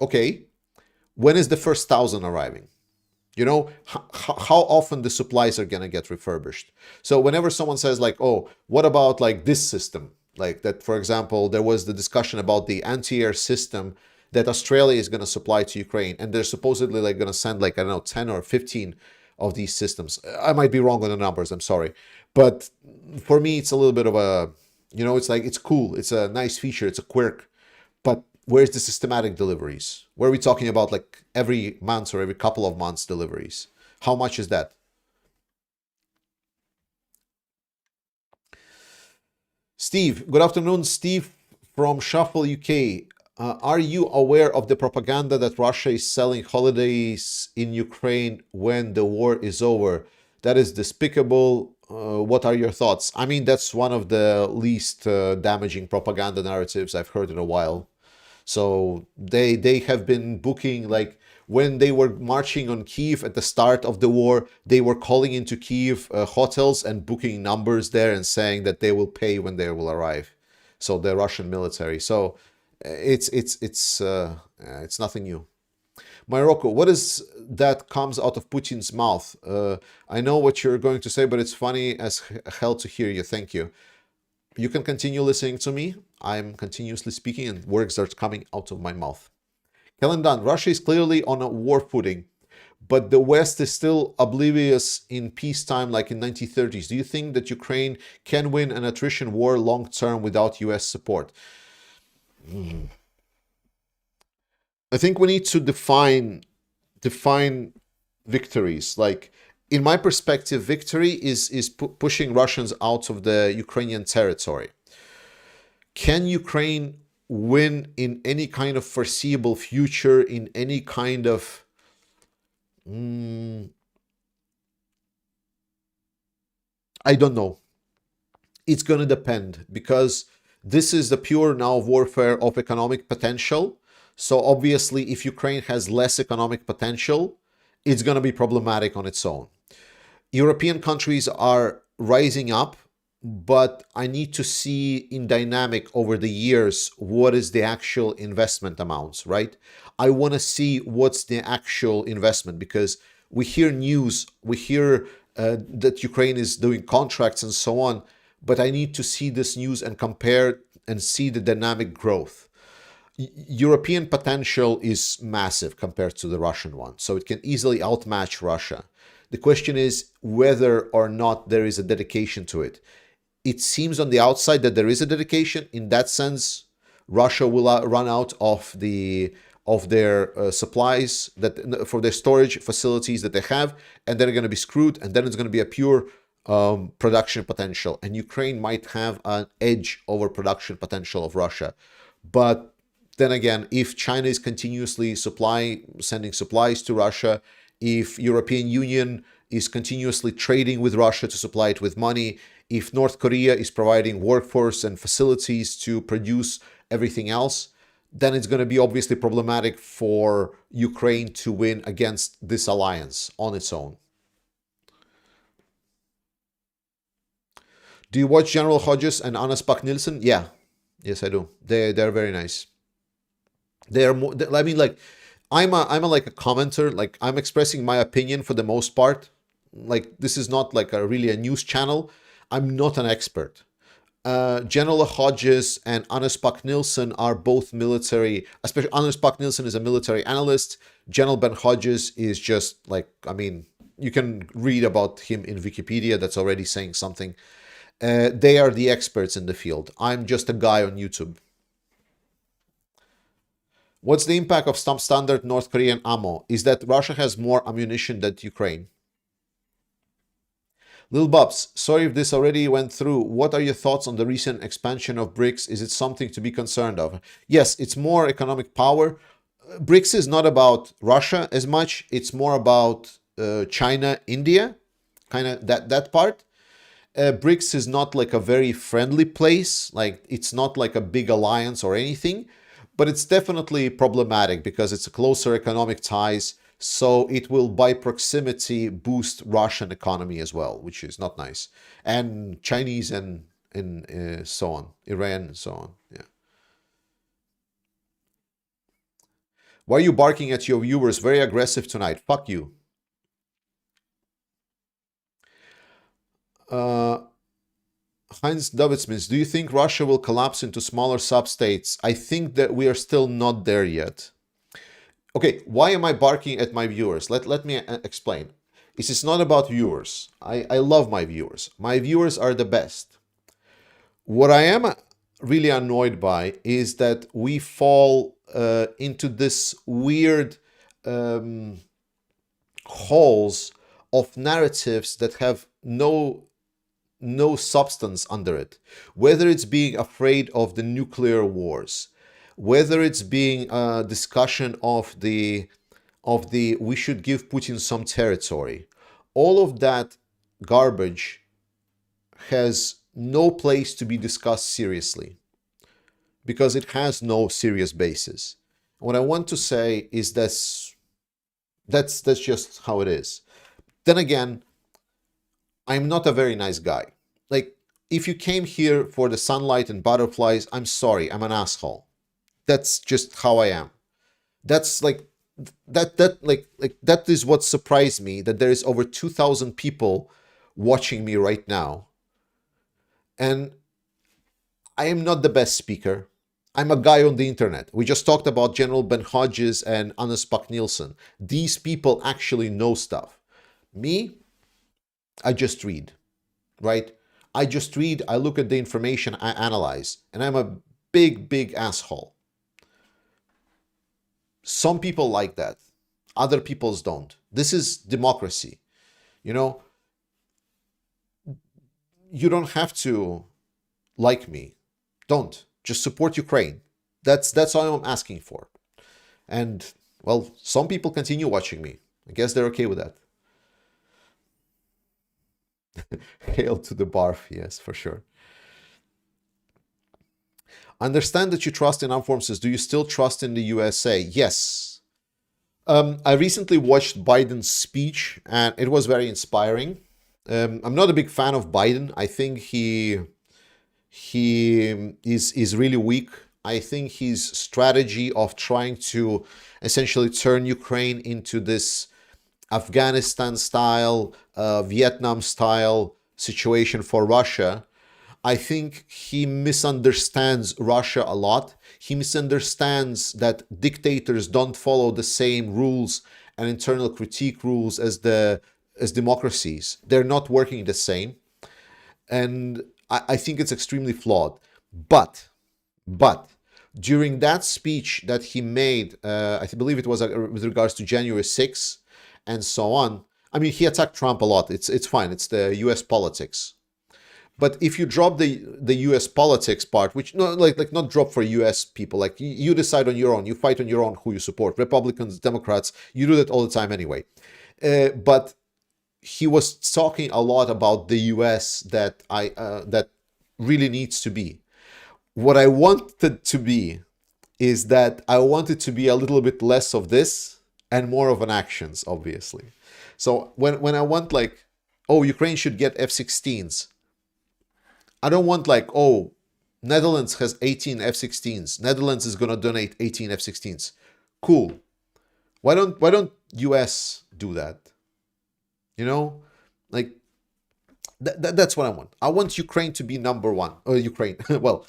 okay, when is the first 1,000 arriving? You know, how often the supplies are going to get refurbished. So whenever someone says like, oh, what about like this system? Like that, for example, there was the discussion about the anti-air system that Australia is going to supply to Ukraine. And they're supposedly like going to send like, I don't know, 10 or 15 of these systems. I might be wrong on the numbers, I'm sorry. But for me, it's a little bit of a, you know, it's like, it's cool. It's a nice feature. It's a quirk. But Where's the systematic deliveries? Where are we talking about, like every month or every couple of months deliveries? How much is that? Steve, good afternoon. Steve from Shuffle UK. Are you aware of the propaganda that Russia is selling holidays in Ukraine when the war is over? That is despicable. What are your thoughts? I mean, that's one of the least damaging propaganda narratives I've heard in a while. So they have been booking, like when they were marching on Kiev at the start of the war, they were calling into Kiev hotels and booking numbers there and saying that they will pay when they will arrive. So the Russian military. So it's nothing new. Morocco, what is that comes out of Putin's mouth? I know what you're going to say, but it's funny as hell to hear you. Thank you. You can continue listening to me. I'm continuously speaking and words are coming out of my mouth. Helen Dunn, Russia is clearly on a war footing, but the West is still oblivious in peacetime like in 1930s. Do you think that Ukraine can win an attrition war long term without US support? I think we need to define victories. Like in my perspective, victory is pushing Russians out of the Ukrainian territory. Can Ukraine win in any kind of foreseeable future, in any kind of I don't know. It's going to depend because this is the pure now warfare of economic potential. So obviously, if Ukraine has less economic potential, it's going to be problematic on its own. European countries are rising up, but I need to see in dynamic over the years what is the actual investment amounts, right? I want to see what's the actual investment because we hear news, we hear that Ukraine is doing contracts and so on, but I need to see this news and compare and see the dynamic growth. European potential is massive compared to the Russian one, so it can easily outmatch Russia. The question is whether or not there is a dedication to it. It seems on the outside that there is a dedication. In that sense, Russia will run out of their supplies that for their storage facilities that they have, and they're going to be screwed. And then it's going to be a pure production potential, and Ukraine might have an edge over production potential of Russia. But then again, if China is continuously sending supplies to Russia, if European Union is continuously trading with Russia to supply it with money, if North Korea is providing workforce and facilities to produce everything else, then it's going to be obviously problematic for Ukraine to win against this alliance on its own. Do you watch General Hodges and Anna Spack-Nielsen? Yeah. Yes, I do. They're very nice. They're more, I mean, like, I'm like a commenter. Like, I'm expressing my opinion for the most part. Like, this is not like really a news channel. I'm not an expert. General Hodges and Anna Spack-Nielsen are both military, especially Anna Spack-Nielsen is a military analyst. General Ben Hodges is just like, I mean, you can read about him in Wikipedia. That's already saying something. They are the experts in the field. I'm just a guy on YouTube. What's the impact of some standard North Korean ammo? Is that Russia has more ammunition than Ukraine? Lil Bubs, sorry if this already went through. What are your thoughts on the recent expansion of BRICS? Is it something to be concerned of? Yes, it's more economic power. BRICS is not about Russia as much. It's more about China, India, kind of that part. BRICS is not like a very friendly place. Like, it's not like a big alliance or anything, but it's definitely problematic because it's a closer economic ties. So it will, by proximity, boost Russian economy as well, which is not nice. And Chinese and so on, Iran and so on. Yeah. Why are you barking at your viewers? Very aggressive tonight. Fuck you. Heinz Davidsmith, do you think Russia will collapse into smaller sub-states? I think that we are still not there yet. Okay, why am I barking at my viewers? Let me explain. It's not about viewers. I love my viewers. My viewers are the best. What I am really annoyed by is that we fall into this weird holes of narratives that have no substance under it. Whether it's being afraid of the nuclear wars, whether it's being a discussion of the we should give Putin some territory, all of that garbage has no place to be discussed seriously because it has no serious basis. What I want to say is that's just how it is. Then again, I'm not a very nice guy. Like, if you came here for the sunlight and butterflies, I'm sorry, I'm an asshole. That's just how I am. That's like that is what surprised me, that there is over 2,000 people watching me right now. And I am not the best speaker. I'm a guy on the internet. We just talked about General Ben Hodges and Anders Nielsen. These people actually know stuff. Me, I just read, right? I just read, I look at the information, I analyze, and I'm a big asshole. Some people like that. Other people's don't. This is democracy. You know, you don't have to like me. Don't. Just support Ukraine. That's all I'm asking for. And well, some people continue watching me. I guess they're okay with that. Hail to the barf, yes, for sure. Understand that you trust in armed forces. Do you still trust in the USA? Yes. I recently watched Biden's speech, and it was very inspiring. I'm not a big fan of Biden. I think he is really weak. I think his strategy of trying to essentially turn Ukraine into this Afghanistan style, Vietnam style situation for Russia, I think he misunderstands Russia a lot. He misunderstands that dictators don't follow the same rules and internal critique rules as democracies. They're not working the same. And I think it's extremely flawed. But during that speech that he made, I believe it was with regards to January 6th and so on. I mean, he attacked Trump a lot. It's fine. It's the U.S. politics. But if you drop the U.S. politics part, which no, like not drop for U.S. people, like you decide on your own, you fight on your own who you support, Republicans, Democrats, you do that all the time anyway. But he was talking a lot about the U.S. that really needs to be. What I wanted to be is that I wanted to be a little bit less of this and more of an actions, obviously. So when I want like, oh, Ukraine should get F-16s, I don't want like, oh, Netherlands has 18 F-16s. Netherlands is gonna donate 18 F-16s. Cool. Why don't US do that? You know, like that's what I want. I want Ukraine to be number one. Or Ukraine. Well,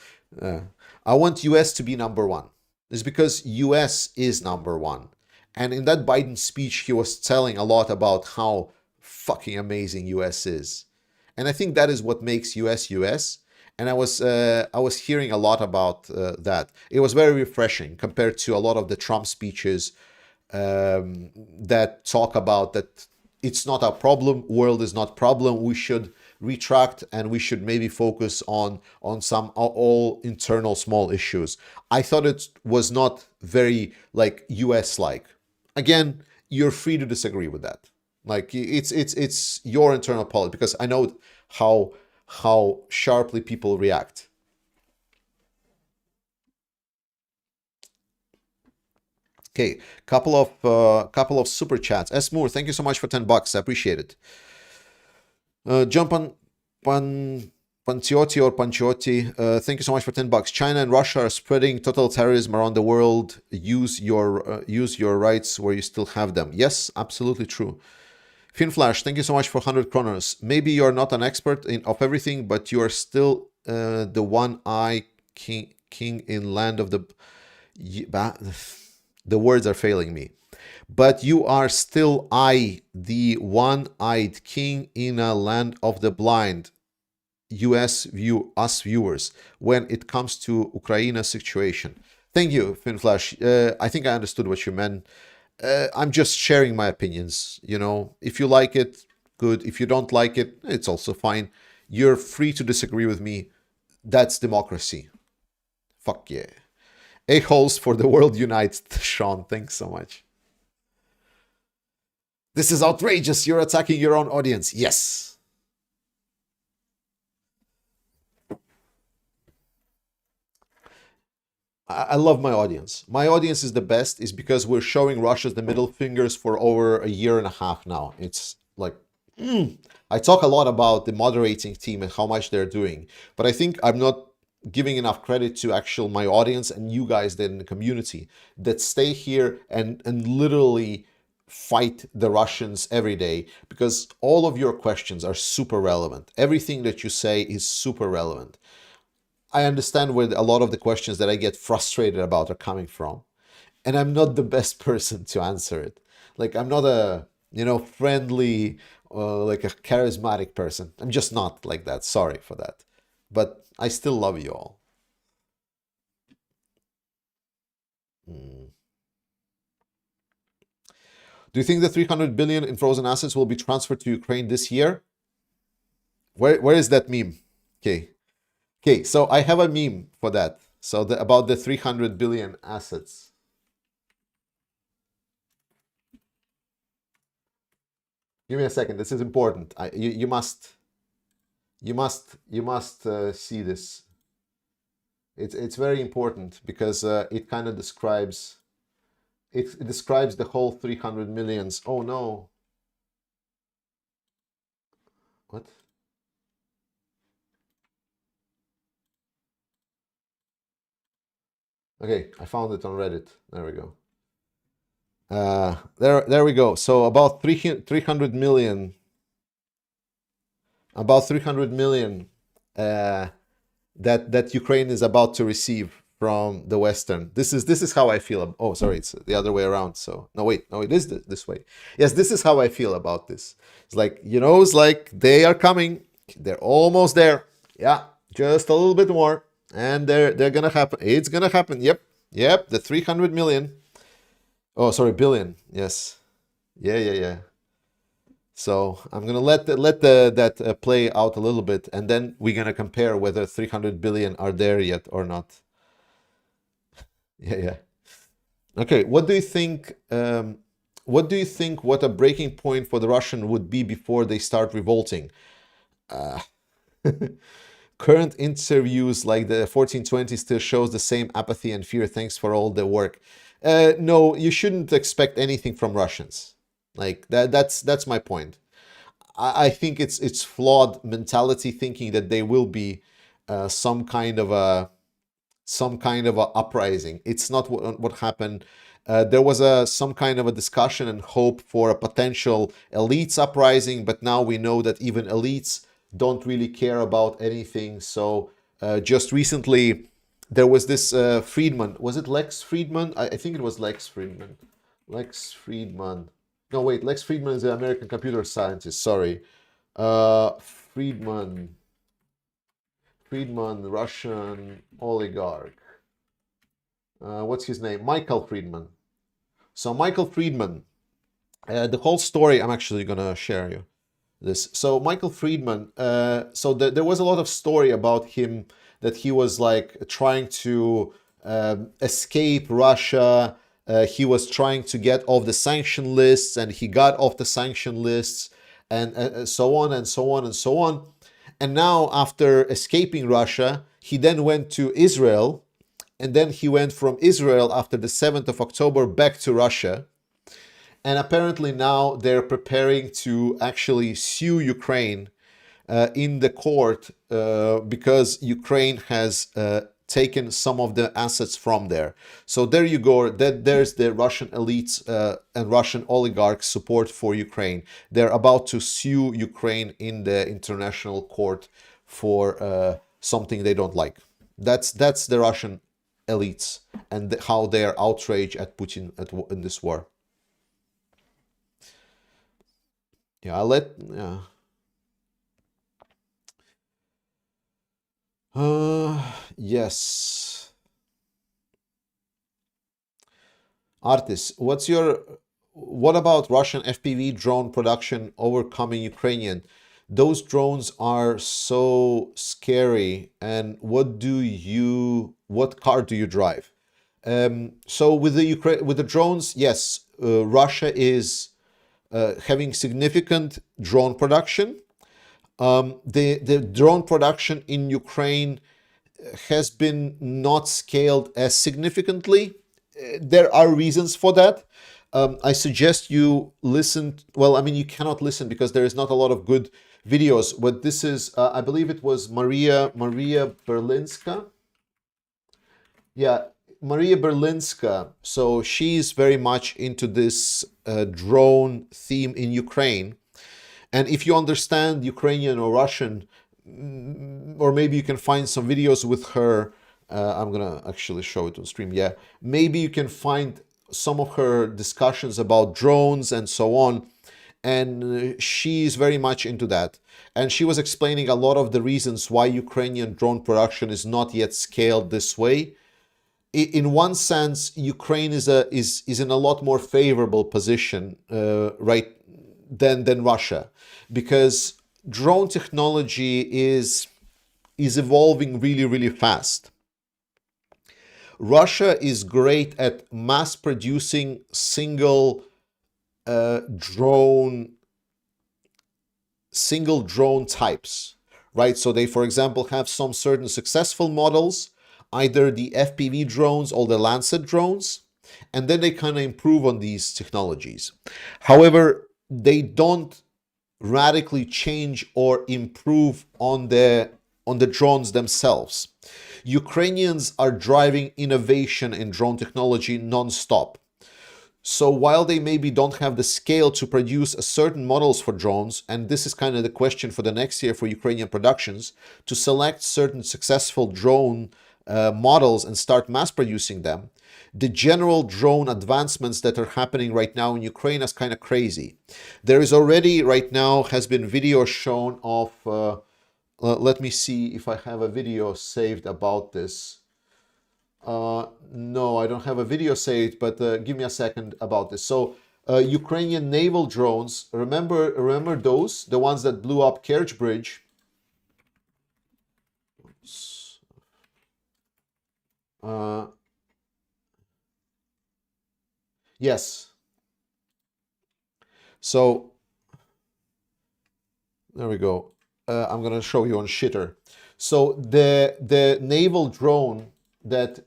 I want US to be number one. It's because US is number one. And in that Biden speech, he was telling a lot about how fucking amazing US is. And I think that is what makes US US. And I was hearing a lot about that. It was very refreshing compared to a lot of the Trump speeches that talk about that it's not a problem, world is not problem. We should retract and we should maybe focus on some all internal small issues. I thought it was not very like US like. Again, you're free to disagree with that. Like it's your internal politics, because I know how sharply people react. Okay, couple of super chats. S Moore, thank you so much for $10. I appreciate it. Jump on Panciotti or Panciotti, thank you so much for $10. China and Russia are spreading totalitarianism around the world. Use your rights where you still have them. Yes, absolutely true. Finflash, thank you so much for 100 kroners. Maybe you're not an expert of everything, but you are still the one-eye king in land of the... The words are failing me. But you are still the one-eyed king in a land of the blind. us viewers when it comes to Ukraine situation? Thank you, FinFlash. I think I understood what you meant. I'm just sharing my opinions. You know, if you like it, good. If you don't like it, it's also fine. You're free to disagree with me. That's democracy. Fuck yeah. A-holes for the world unite. Sean, thanks so much. This is outrageous. You're attacking your own audience. Yes. I love my audience. My audience is the best is because we're showing Russia's the middle fingers for over a year and a half now. It's like, I talk a lot about the moderating team and how much they're doing, but I think I'm not giving enough credit to actual my audience and you guys that in the community that stay here and literally fight the Russians every day, because all of your questions are super relevant. Everything that you say is super relevant. I understand where a lot of the questions that I get frustrated about are coming from, and I'm not the best person to answer it. Like, I'm not a, friendly, like a charismatic person. I'm just not like that. Sorry for that. But I still love you all. Mm. Do you think the 300 billion in frozen assets will be transferred to Ukraine this year? Where is that meme? Okay. Okay, so I have a meme for that. So about the 300 billion assets. Give me a second. This is important. You must see this. It's very important because it kind of describes it describes the whole 300 millions. Oh no. What? Okay, I found it on Reddit. There we go. There we go. So about 300 million, about 300 million that Ukraine is about to receive from the Western. This is how I feel. Oh, sorry, it's the other way around. So no, wait, no, it is this way. Yes, this is how I feel about this. It's like, it's like they are coming. They're almost there. Yeah, just a little bit more, and they're gonna happen. It's gonna happen. Yep. The 300 million. Oh, sorry, billion. Yes. Yeah. So I'm gonna let that play out a little bit, and then we're gonna compare whether 300 billion are there yet or not. Yeah. Okay. What do you think? What do you think? What a breaking point for the Russian would be before they start revolting? Uh, Current interviews like the 1420 still shows the same apathy and fear. Thanks for all the work. No, you shouldn't expect anything from Russians. Like that. That's my point. I think it's flawed mentality thinking that they will be some kind of a uprising. It's not what happened. There was some kind of a discussion and hope for a potential elites uprising, but now we know that even elites don't really care about anything. So just recently, there was this Friedman. Was it Lex Friedman? I think it was Lex Friedman. Lex Friedman. No, wait. Lex Friedman is an American computer scientist. Sorry. Friedman. Friedman, Russian oligarch. What's his name? Michael Friedman. So Michael Friedman, the whole story, I'm actually gonna share you this. So Michael Friedman, there was a lot of story about him that he was like trying to escape Russia. He was trying to get off the sanction lists, and he got off the sanction lists, and so on and so on and so on. And now, after escaping Russia, he then went to Israel, and then he went from Israel after the 7th of October back to Russia. And apparently now they're preparing to actually sue Ukraine in the court because Ukraine has taken some of the assets from there. So there you go. There's the Russian elites and Russian oligarchs' support for Ukraine. They're about to sue Ukraine in the international court for something they don't like. That's the Russian elites and how they are outraged at Putin in this war. Yeah, Yes. Artis, what about Russian FPV drone production overcoming Ukrainian? Those drones are so scary. And what car do you drive? So with the drones, yes, Russia is having significant drone production. The drone production in Ukraine has been not scaled as significantly. There are reasons for that. I suggest you listen. Well, I mean, you cannot listen because there is not a lot of good videos. But this is, I believe it was Maria Berlinska. Yeah, Maria Berlinska. So she's very much into this drone theme in Ukraine. And if you understand Ukrainian or Russian, or maybe you can find some videos with her. I'm gonna actually show it on stream. Yeah, maybe you can find some of her discussions about drones and so on. And she's very much into that. And she was explaining a lot of the reasons why Ukrainian drone production is not yet scaled this way. In one sense, Ukraine is in a lot more favorable position, right, than Russia, because drone technology is evolving really, really fast. Russia is great at mass producing drone single drone types, right? So they, for example, have some certain successful models, either the FPV drones or the Lancet drones, and then they kind of improve on these technologies. However, they don't radically change or improve on the drones themselves. Ukrainians are driving innovation in drone technology non-stop. So while they maybe don't have the scale to produce certain models for drones, and this is kind of the question for the next year for Ukrainian productions, to select certain successful drone models and start mass producing them, the general drone advancements that are happening right now in Ukraine is kind of crazy. There is already right now has been video shown of, let me see if I have a video saved about this. No, I don't have a video saved, but give me a second about this. So Ukrainian naval drones, remember those, the ones that blew up Kerch Bridge? Yes. So there we go. I'm gonna show you on Shitter. So the naval drone that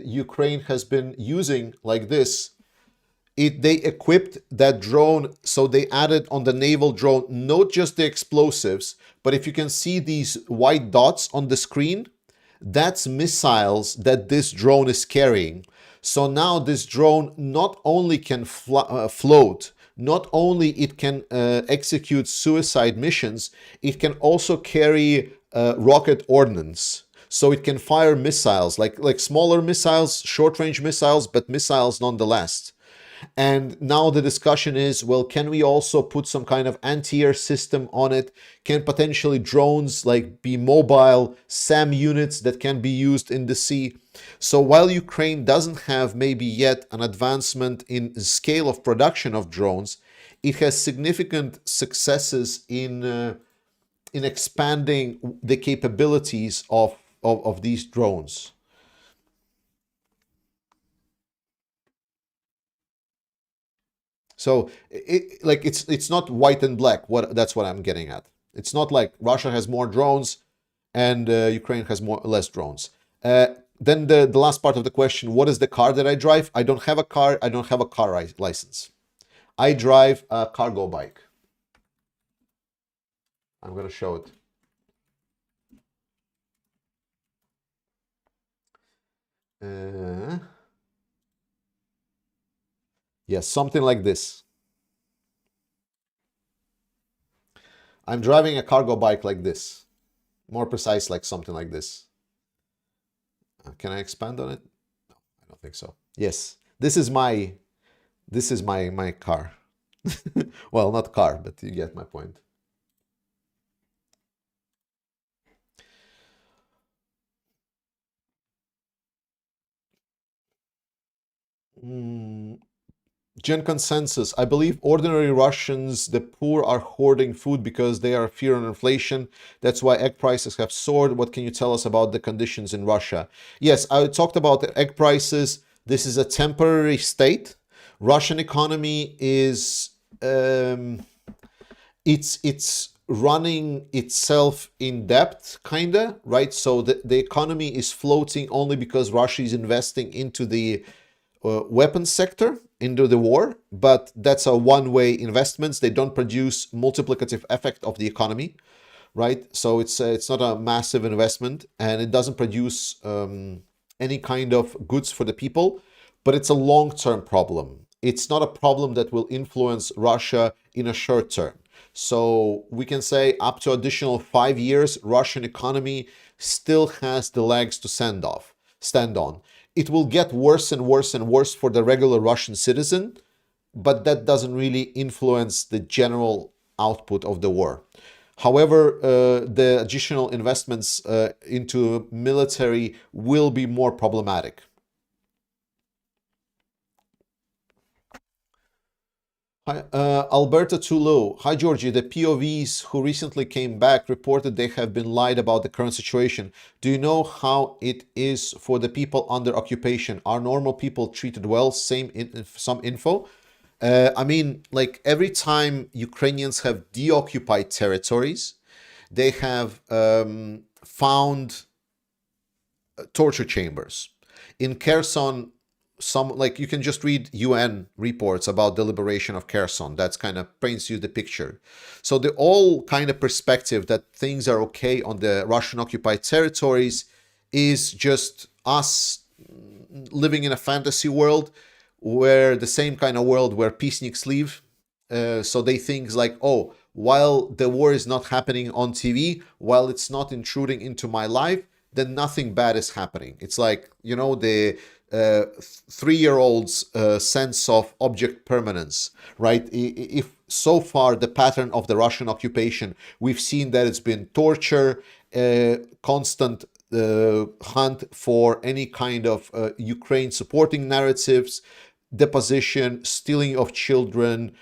Ukraine has been using like this, they equipped that drone, so they added on the naval drone not just the explosives, but if you can see these white dots on the screen, that's missiles that this drone is carrying. So now this drone not only can float, not only it can execute suicide missions, it can also carry rocket ordnance. So it can fire missiles, like smaller missiles, short-range missiles, but missiles nonetheless. And now the discussion is, well, can we also put some kind of anti-air system on it? Can potentially drones like be mobile SAM units that can be used in the sea? So while Ukraine doesn't have maybe yet an advancement in scale of production of drones, it has significant successes in expanding the capabilities of these drones. So it's not white and black. That's what I'm getting at. It's not like Russia has more drones and Ukraine has less drones. Then the last part of the question: what is the car that I drive? I don't have a car. I don't have a car license. I drive a cargo bike. I'm gonna show it. Yes, something like this. I'm driving a cargo bike like this. More precise, like something like this. Can I expand on it? No, I don't think so. Yes, this is my car. Well, not car, but you get my point. Mm, Gen consensus. I believe ordinary Russians, the poor, are hoarding food because they are fear on inflation. That's why egg prices have soared. What can you tell us about the conditions in Russia? Yes, I talked about the egg prices. This is a temporary state. Russian economy is um, it's running itself in debt, kinda, right? So the economy is floating only because Russia is investing into the weapons sector, into the war, but that's a one-way investments. They don't produce multiplicative effect of the economy, right? So it's not a massive investment, and it doesn't produce any kind of goods for the people. But it's a long-term problem. It's not a problem that will influence Russia in a short term. So we can say up to additional 5 years, Russian economy still has the legs to stand on. It will get worse and worse and worse for the regular Russian citizen, but that doesn't really influence the general output of the war. However, the additional investments into military will be more problematic. Hi, Alberta Tulo. Hi, Georgie. The POVs who recently came back reported they have been lied about the current situation. Do you know how it is for the people under occupation? Are normal people treated well? Some info. I mean, like every time Ukrainians have deoccupied territories, they have found torture chambers. In Kherson, some like you can just read UN reports about the liberation of Kherson. That's kind of paints you the picture. So the all kind of perspective that things are okay on the Russian occupied territories is just us living in a fantasy world where the same kind of world where peaceniks live. So they think like, oh, while the war is not happening on TV, while it's not intruding into my life, then nothing bad is happening. It's like, the 3-year-old's sense of object permanence, right? If so far the pattern of the Russian occupation, we've seen that it's been torture, constant hunt for any kind of Ukraine supporting narratives, deposition, stealing of children,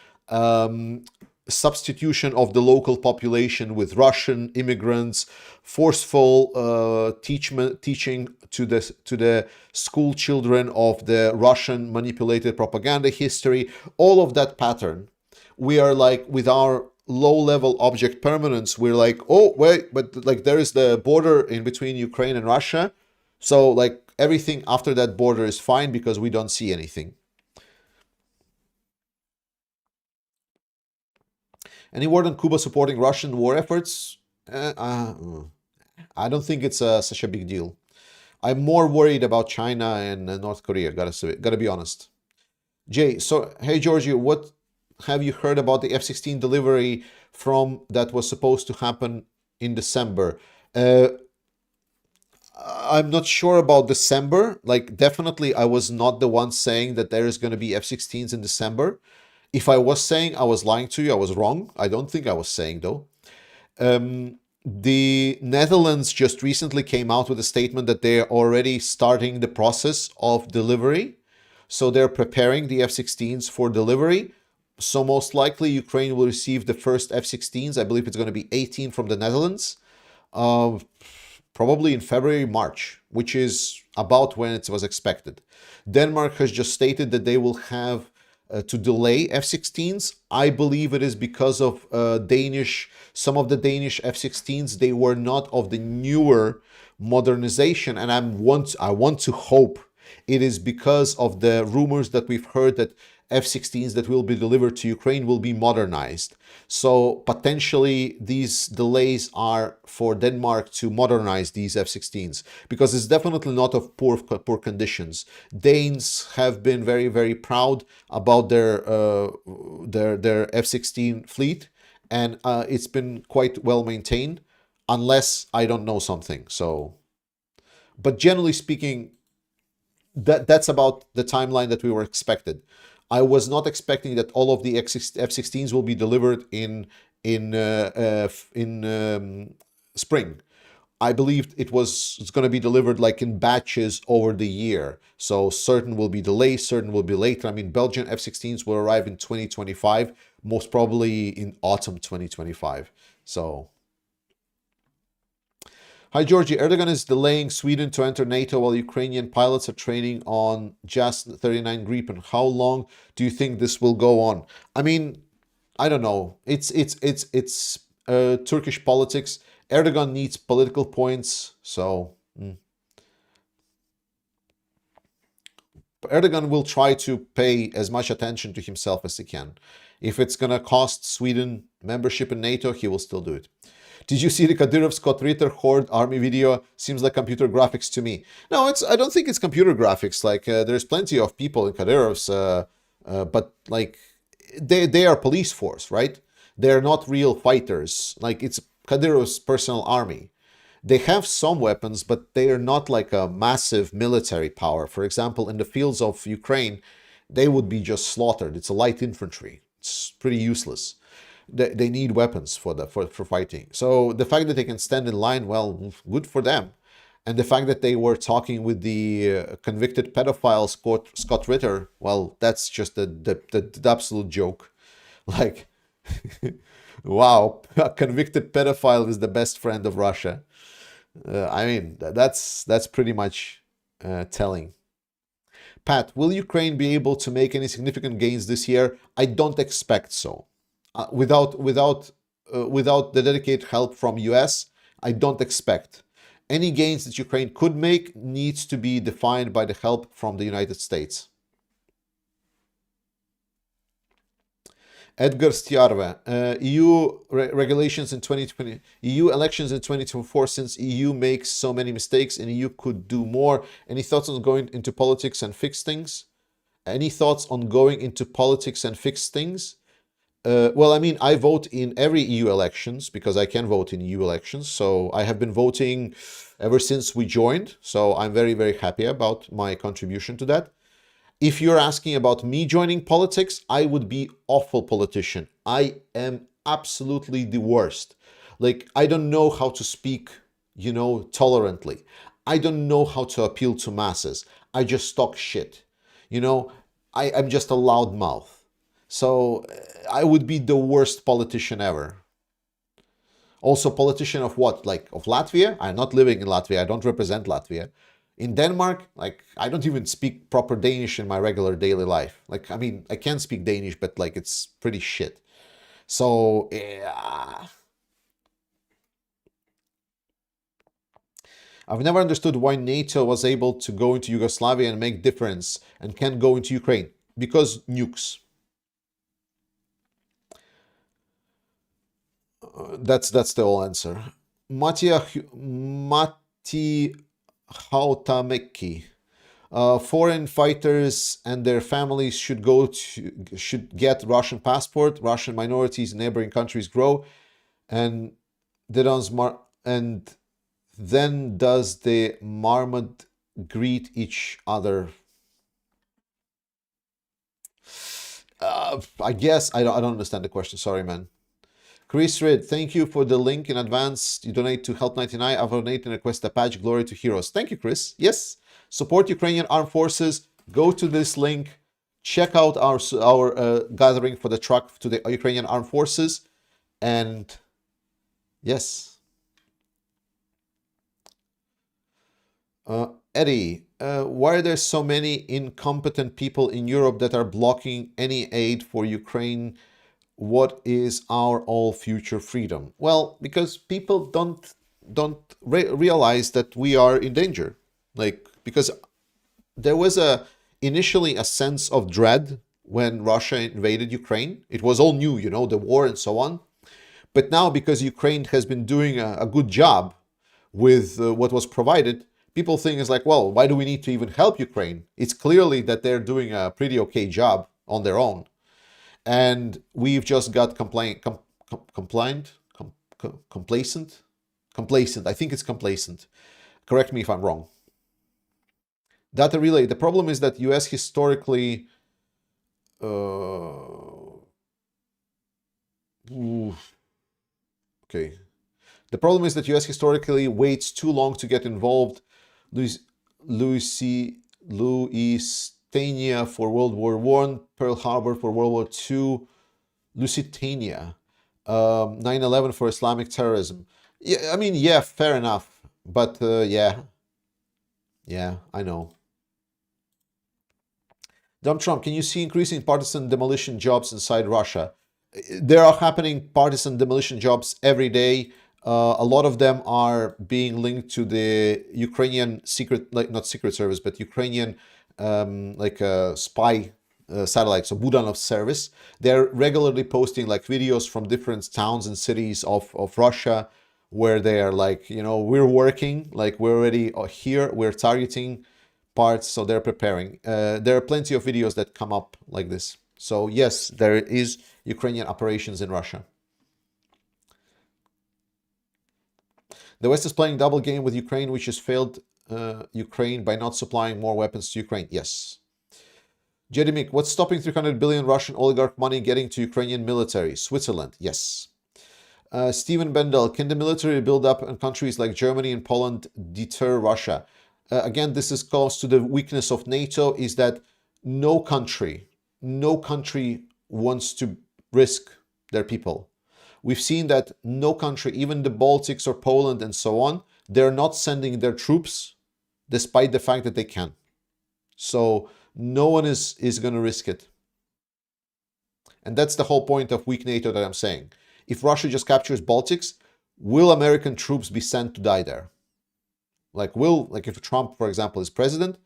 substitution of the local population with Russian immigrants, forceful teaching to the school children of the Russian manipulated propaganda history. All of that pattern, we are like with our low-level object permanence, we're like, oh wait, but like there is the border in between Ukraine and Russia, so like everything after that border is fine because we don't see anything. Any word on Cuba supporting Russian war efforts? I don't think it's such a big deal. I'm more worried about China and North Korea. Gotta be honest. Jay, so hey Georgie, what have you heard about the F-16 delivery from that was supposed to happen in December? Uh, I'm not sure about December. Like, definitely, I was not the one saying that there is going to be F-16s in December. If I was saying, I was lying to you. I was wrong. I don't think I was saying though. The Netherlands just recently came out with a statement that they're already starting the process of delivery. So they're preparing the F-16s for delivery. So most likely Ukraine will receive the first F-16s. I believe it's going to be 18 from the Netherlands, uh, probably in February, March, which is about when it was expected. Denmark has just stated that they will have to delay F-16s. I believe it is because of some of the Danish F-16s, they were not of the newer modernization. And I want to hope it is because of the rumors that we've heard that F-16s that will be delivered to Ukraine will be modernized. So potentially these delays are for Denmark to modernize these F-16s because it's definitely not of poor conditions. Danes have been very, very proud about their F-16 fleet, and it's been quite well maintained, unless I don't know something. So, but generally speaking, that's about the timeline that we were expected. I was not expecting that all of the F-16s will be delivered in spring. I believe it's going to be delivered like in batches over the year. So certain will be delayed, certain will be later. I mean, Belgian F-16s will arrive in 2025, most probably in autumn 2025. So, hi Georgie, Erdogan is delaying Sweden to enter NATO while Ukrainian pilots are training on JAS 39 Gripen. How long do you think this will go on? I mean, I don't know. It's Turkish politics. Erdogan needs political points, so Erdogan will try to pay as much attention to himself as he can. If it's gonna cost Sweden membership in NATO, he will still do it. Did you see the Kadyrov Scott Ritter Horde army video? Seems like computer graphics to me. No, I don't think it's computer graphics. Like there's plenty of people in Kadyrov's, but like they are police force, right? They're not real fighters. Like it's Kadyrov's personal army. They have some weapons, but they are not like a massive military power. For example, in the fields of Ukraine, they would be just slaughtered. It's a light infantry. It's pretty useless. They need weapons for fighting. So the fact that they can stand in line, well, good for them. And the fact that they were talking with the convicted pedophile Scott Ritter, well, that's just the absolute joke. Like, wow, a convicted pedophile is the best friend of Russia. I mean, that's pretty much telling. Pat, will Ukraine be able to make any significant gains this year? I don't expect so. Without the dedicated help from US, I don't expect. Any gains that Ukraine could make needs to be defined by the help from the United States. Edgar Stiarve, EU regulations in 2020, EU elections in 2024, since EU makes so many mistakes and EU could do more. Any thoughts on going into politics and fix things? Any thoughts on going into politics and fix things? Well, I mean, I vote in every EU elections because I can vote in EU elections. So I have been voting ever since we joined. So I'm very, very happy about my contribution to that. If you're asking about me joining politics, I would be awful politician. I am absolutely the worst. Like, I don't know how to speak, tolerantly. I don't know how to appeal to masses. I just talk shit. I'm just a loud mouth. So I would be the worst politician ever. Also, politician of what? Like of Latvia? I'm not living in Latvia. I don't represent Latvia. In Denmark, like I don't even speak proper Danish in my regular daily life. Like, I mean, I can speak Danish, but like it's pretty shit. So, yeah. I've never understood why NATO was able to go into Yugoslavia and make difference and can't go into Ukraine. Because nukes. That's the whole answer. Mati Hautameki. Foreign fighters and their families should get Russian passport. Russian minorities in neighboring countries grow, and then does the marmot greet each other? I guess I don't understand the question. Sorry, man. Chris Reed, thank you for the link in advance. You donate to Help 99. I've donated and request a patch. Glory to heroes. Thank you, Chris. Yes, support Ukrainian armed forces. Go to this link. Check out our gathering for the truck to the Ukrainian armed forces. And yes. Eddie, why are there so many incompetent people in Europe that are blocking any aid for Ukraine? What is our all future freedom? Well, because people don't realize that we are in danger. Like, because there was initially a sense of dread when Russia invaded Ukraine. It was all new, the war and so on. But now, because Ukraine has been doing a good job with what was provided, people think it's like, well, why do we need to even help Ukraine? It's clearly that they're doing a pretty okay job on their own. And we've just got complacent. I think it's complacent. Correct me if I'm wrong. Data relay. The problem is that US historically... okay. The problem is that US historically waits too long to get involved. Lusitania for World War I, Pearl Harbor for World War II, Lusitania, 9/11 for Islamic terrorism. Yeah, I mean, yeah, fair enough. But yeah, I know. Donald Trump, can you see increasing partisan demolition jobs inside Russia? There are happening partisan demolition jobs every day. A lot of them are being linked to the Ukrainian secret, like not secret service, but Ukrainian spy satellites, so Budanov service. They're regularly posting like videos from different towns and cities of Russia where they are like, we're working, like we're already here, we're targeting parts, so they're preparing. There are plenty of videos that come up like this. So yes, there is Ukrainian operations in Russia. The West is playing double game with Ukraine, which has failed Ukraine by not supplying more weapons to Ukraine. Yes. Jedimik, what's stopping 300 billion Russian oligarch money getting to Ukrainian military? Switzerland. Yes. Stephen Bendel, can the military build up in countries like Germany and Poland deter Russia? Again, this is close to the weakness of NATO, is that no country wants to risk their people. We've seen that no country, even the Baltics or Poland and so on, they're not sending their troops despite the fact that they can. So no one is going to risk it. And that's the whole point of weak NATO that I'm saying. If Russia just captures Baltics, will American troops be sent to die there? Like if Trump, for example, is president,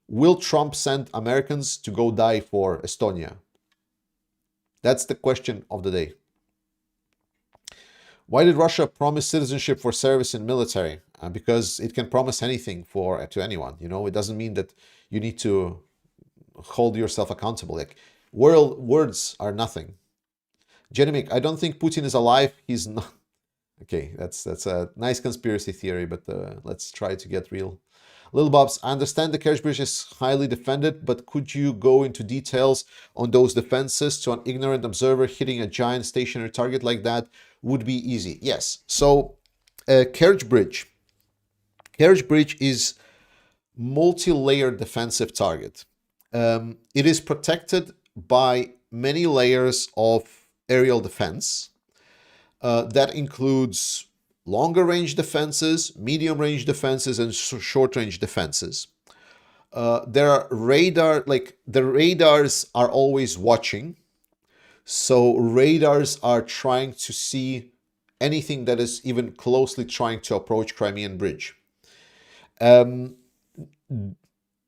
will Trump send Americans to go die for Estonia? That's the question of the day. Why did Russia promise citizenship for service in military? Because it can promise anything to anyone. It doesn't mean that you need to hold yourself accountable. Like words are nothing. Jenimik, I don't think Putin is alive. He's not. Okay, that's a nice conspiracy theory, but let's try to get real. Little Bobs, I understand the Kerch Bridge is highly defended, but could you go into details on those defenses? To an ignorant observer, hitting a giant stationary target like that would be easy. Yes. So Kerch Bridge is multi-layered defensive target. It is protected by many layers of aerial defense. That includes longer range defenses, medium range defenses, and short range defenses. There are the radars are always watching. So radars are trying to see anything that is even closely trying to approach Crimean Bridge.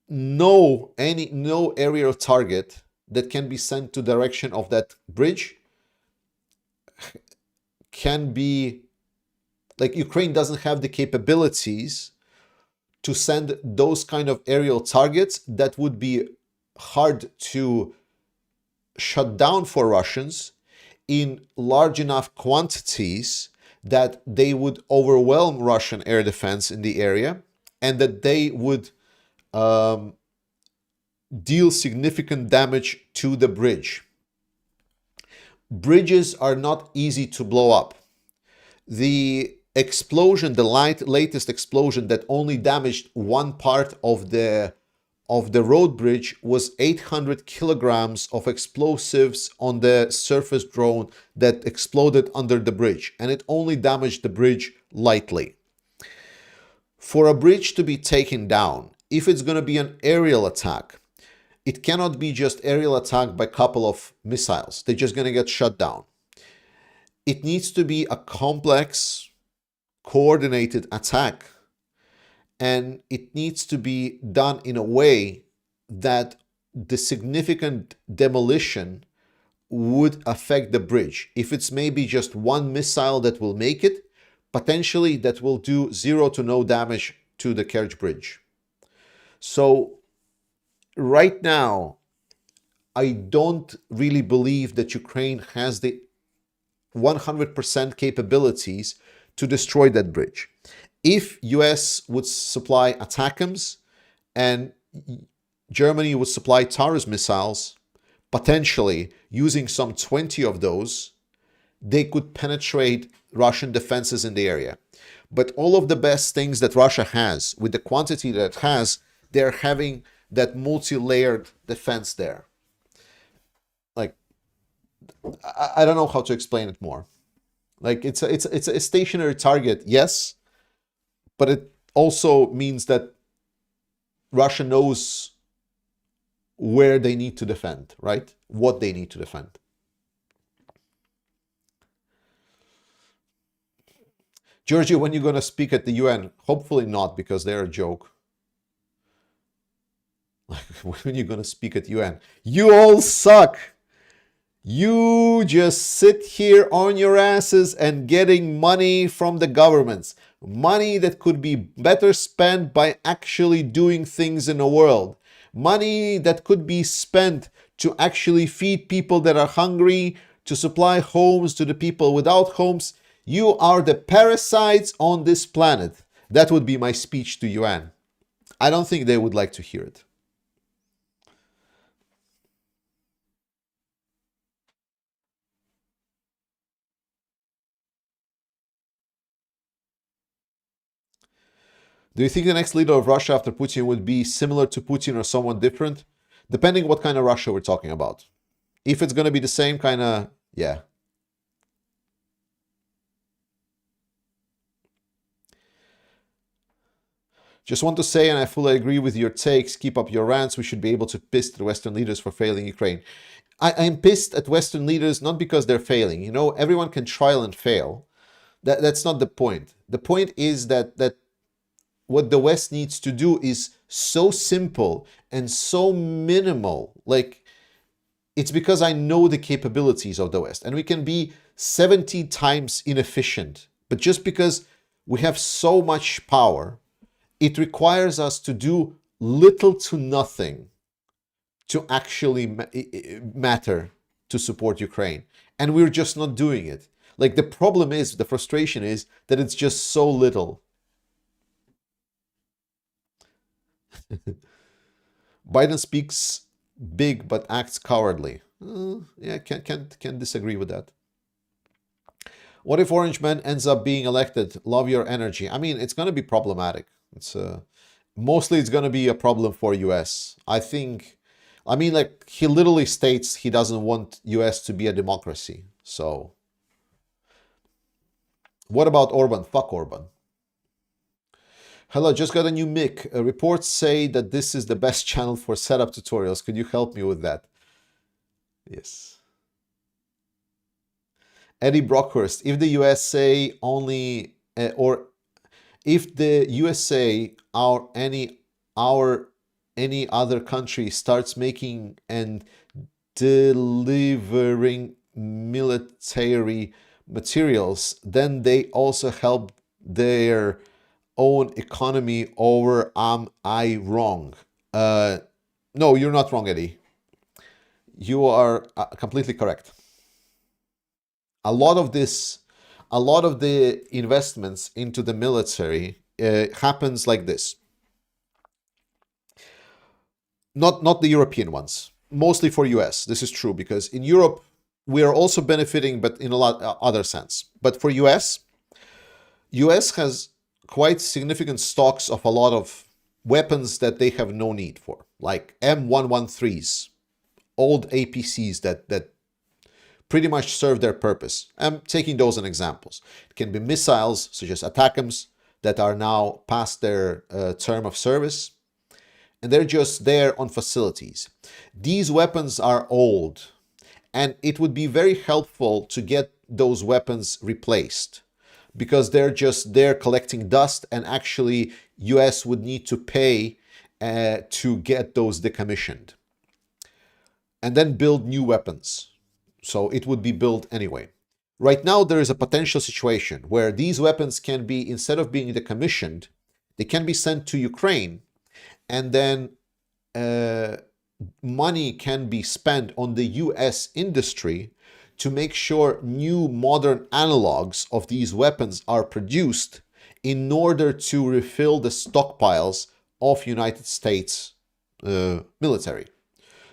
No aerial target that can be sent to direction of that bridge can be, like, Ukraine doesn't have the capabilities to send those kind of aerial targets that would be hard to shut down for Russians in large enough quantities that they would overwhelm Russian air defense in the area, and that they would deal significant damage to the bridge. Bridges are not easy to blow up. The explosion, the latest explosion that only damaged one part of the road bridge, was 800 kilograms of explosives on the surface drone that exploded under the bridge, and it only damaged the bridge lightly. For a bridge to be taken down, if it's going to be an aerial attack, it cannot be just aerial attack by a couple of missiles. They're just going to get shut down. It needs to be a complex, coordinated attack, and it needs to be done in a way that the significant demolition would affect the bridge. If it's maybe just one missile that will make it, potentially that will do 0 to no damage to the Kerch Bridge. So right now, I don't really believe that Ukraine has the 100% capabilities to destroy that bridge. If US would supply ATACMS and Germany would supply Taurus missiles, potentially using some 20 of those, they could penetrate Russian defenses in the area. But all of the best things that Russia has, with the quantity that it has, they're having that multi-layered defense there. Like, I don't know how to explain it more. Like, it's a stationary target, yes, but it also means that Russia knows where they need to defend, right? What they need to defend. Georgia, when are you going to speak at the UN? Hopefully not, because they're a joke. When are you going to speak at UN? You all suck. You just sit here on your asses and getting money from the governments. Money that could be better spent by actually doing things in the world. Money that could be spent to actually feed people that are hungry, to supply homes to the people without homes. You are the parasites on this planet. That would be my speech to UN. I don't think they would like to hear it. Do you think the next leader of Russia after Putin would be similar to Putin or someone different? Depending what kind of Russia we're talking about. If it's going to be the same kind of, yeah. Just want to say, and I fully agree with your takes, keep up your rants. We should be able to piss the Western leaders for failing Ukraine. I'm pissed at Western leaders not because they're failing. You know, everyone can trial and fail. That's not the point. The point is that what the West needs to do is so simple and so minimal. Like, it's because I know the capabilities of the West, and we can be 70 times inefficient. But just because we have so much power, it requires us to do little to nothing to actually matter to support Ukraine. And we're just not doing it. Like, the problem is, the frustration is that it's just so little. Biden speaks big but acts cowardly. Yeah, can't disagree with that. What if Orange Man ends up being elected? Love your energy. I mean, it's going to be problematic. It's mostly it's going to be a problem for US. I think. I mean, like, he literally states he doesn't want US to be a democracy. So, what about Orban? Fuck Orban. Hello, just got a new mic. Reports say that this is the best channel for setup tutorials. Could you help me with that? Yes. Eddie Brockhurst, if the USA only, or if the USA or any other country starts making and delivering military materials, then they also help their own economy, or am I wrong? No, you're not wrong, Eddie. You are completely correct. A lot of the investments into the military happens like this. Not the European ones, mostly for US. This is true because in Europe we are also benefiting, but in a lot other sense. But for US has quite significant stocks of a lot of weapons that they have no need for, like M113s, old APCs that pretty much serve their purpose. I'm taking those as examples. It can be missiles such as ATACMS that are now past their term of service, and they're just there on facilities. These weapons are old, and it would be very helpful to get those weapons replaced, because they're just there collecting dust, and actually US would need to pay to get those decommissioned and then build new weapons. So it would be built anyway. Right now there is a potential situation where these weapons can be, instead of being decommissioned, they can be sent to Ukraine, and then money can be spent on the US industry to make sure new modern analogs of these weapons are produced in order to refill the stockpiles of United States military.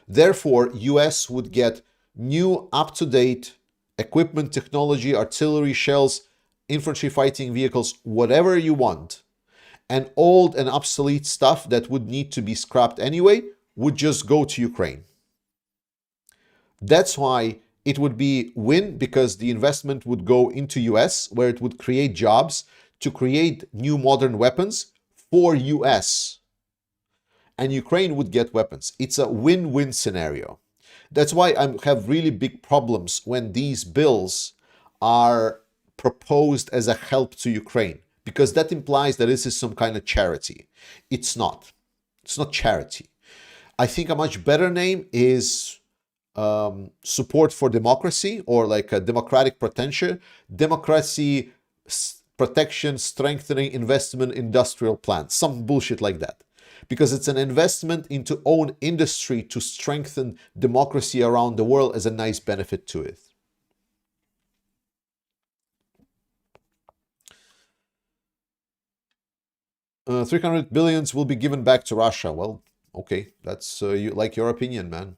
Therefore, US would get new up-to-date equipment, technology, artillery, shells infantry fighting vehicles, whatever you want, and old and obsolete stuff that would need to be scrapped anyway would just go to Ukraine. That's why it would be win, because the investment would go into US, where it would create jobs to create new modern weapons for US. And Ukraine would get weapons. It's a win-win scenario. That's why I have really big problems when these bills are proposed as a help to Ukraine, because that implies that this is some kind of charity. It's not. It's not charity. I think a much better name is support for democracy, or like a democratic protection, democracy protection, strengthening, investment, industrial plan, some bullshit like that. Because it's an investment into own industry to strengthen democracy around the world as a nice benefit to it. $300 billion will be given back to Russia. Well, okay, that's you like your opinion, man.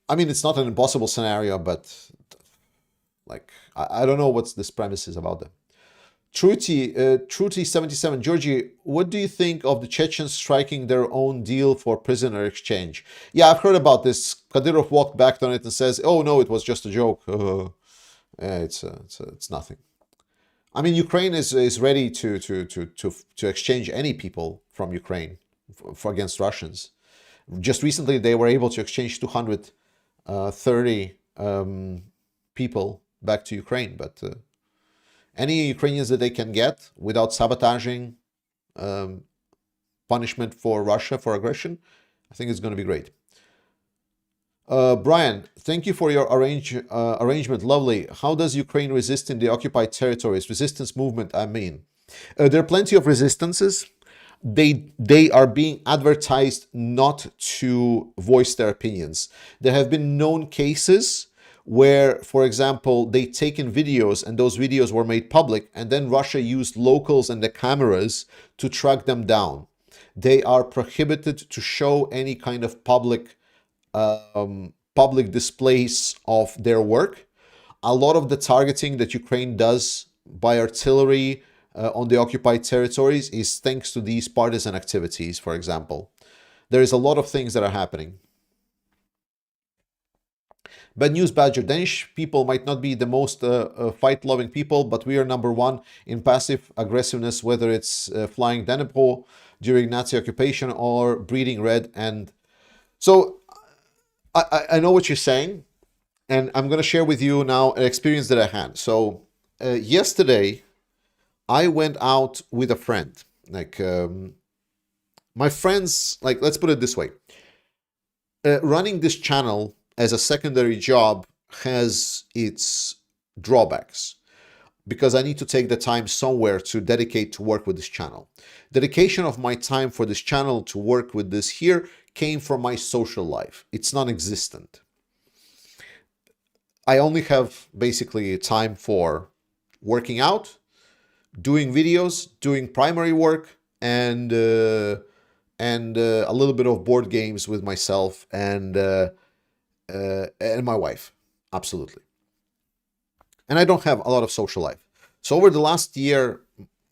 I mean, it's not an impossible scenario, but like I don't know what's this premise is about them. Truty77, Georgie, what do you think of the Chechens striking their own deal for prisoner exchange? Yeah, I've heard about this. Kadyrov walked back on it and says, "Oh no, it was just a joke." It's nothing. I mean, Ukraine is ready to exchange any people from Ukraine for against Russians. Just recently, they were able to exchange 230 people back to Ukraine, but any Ukrainians that they can get without sabotaging punishment for Russia for aggression, I think it's going to be great. Brian, thank you for your arrangement. Lovely. How does Ukraine resist in the occupied territories? Resistance movement, I mean. There are plenty of resistances. They are being advertised not to voice their opinions. There have been known cases where, for example, they'd taken videos and those videos were made public, and then Russia used locals and the cameras to track them down. They are prohibited to show any kind of public displays of their work. A lot of the targeting that Ukraine does by artillery on the occupied territories is thanks to these partisan activities, for example. There is a lot of things that are happening. Bad news, Badger. Danish people might not be the most fight-loving people, but we are number one in passive aggressiveness, whether it's flying Dnipro during Nazi occupation or breeding red. And so I know what you're saying, and I'm going to share with you now an experience that I had. So yesterday, I went out with a friend. Like my friends, like let's put it this way. Running this channel as a secondary job has its drawbacks, because I need to take the time somewhere to dedicate to work with this channel. Dedication of my time for this channel to work with this here came from my social life. It's non-existent. I only have basically time for working out, doing videos, doing primary work, and a little bit of board games with myself and my wife. Absolutely. And I don't have a lot of social life. So over the last year,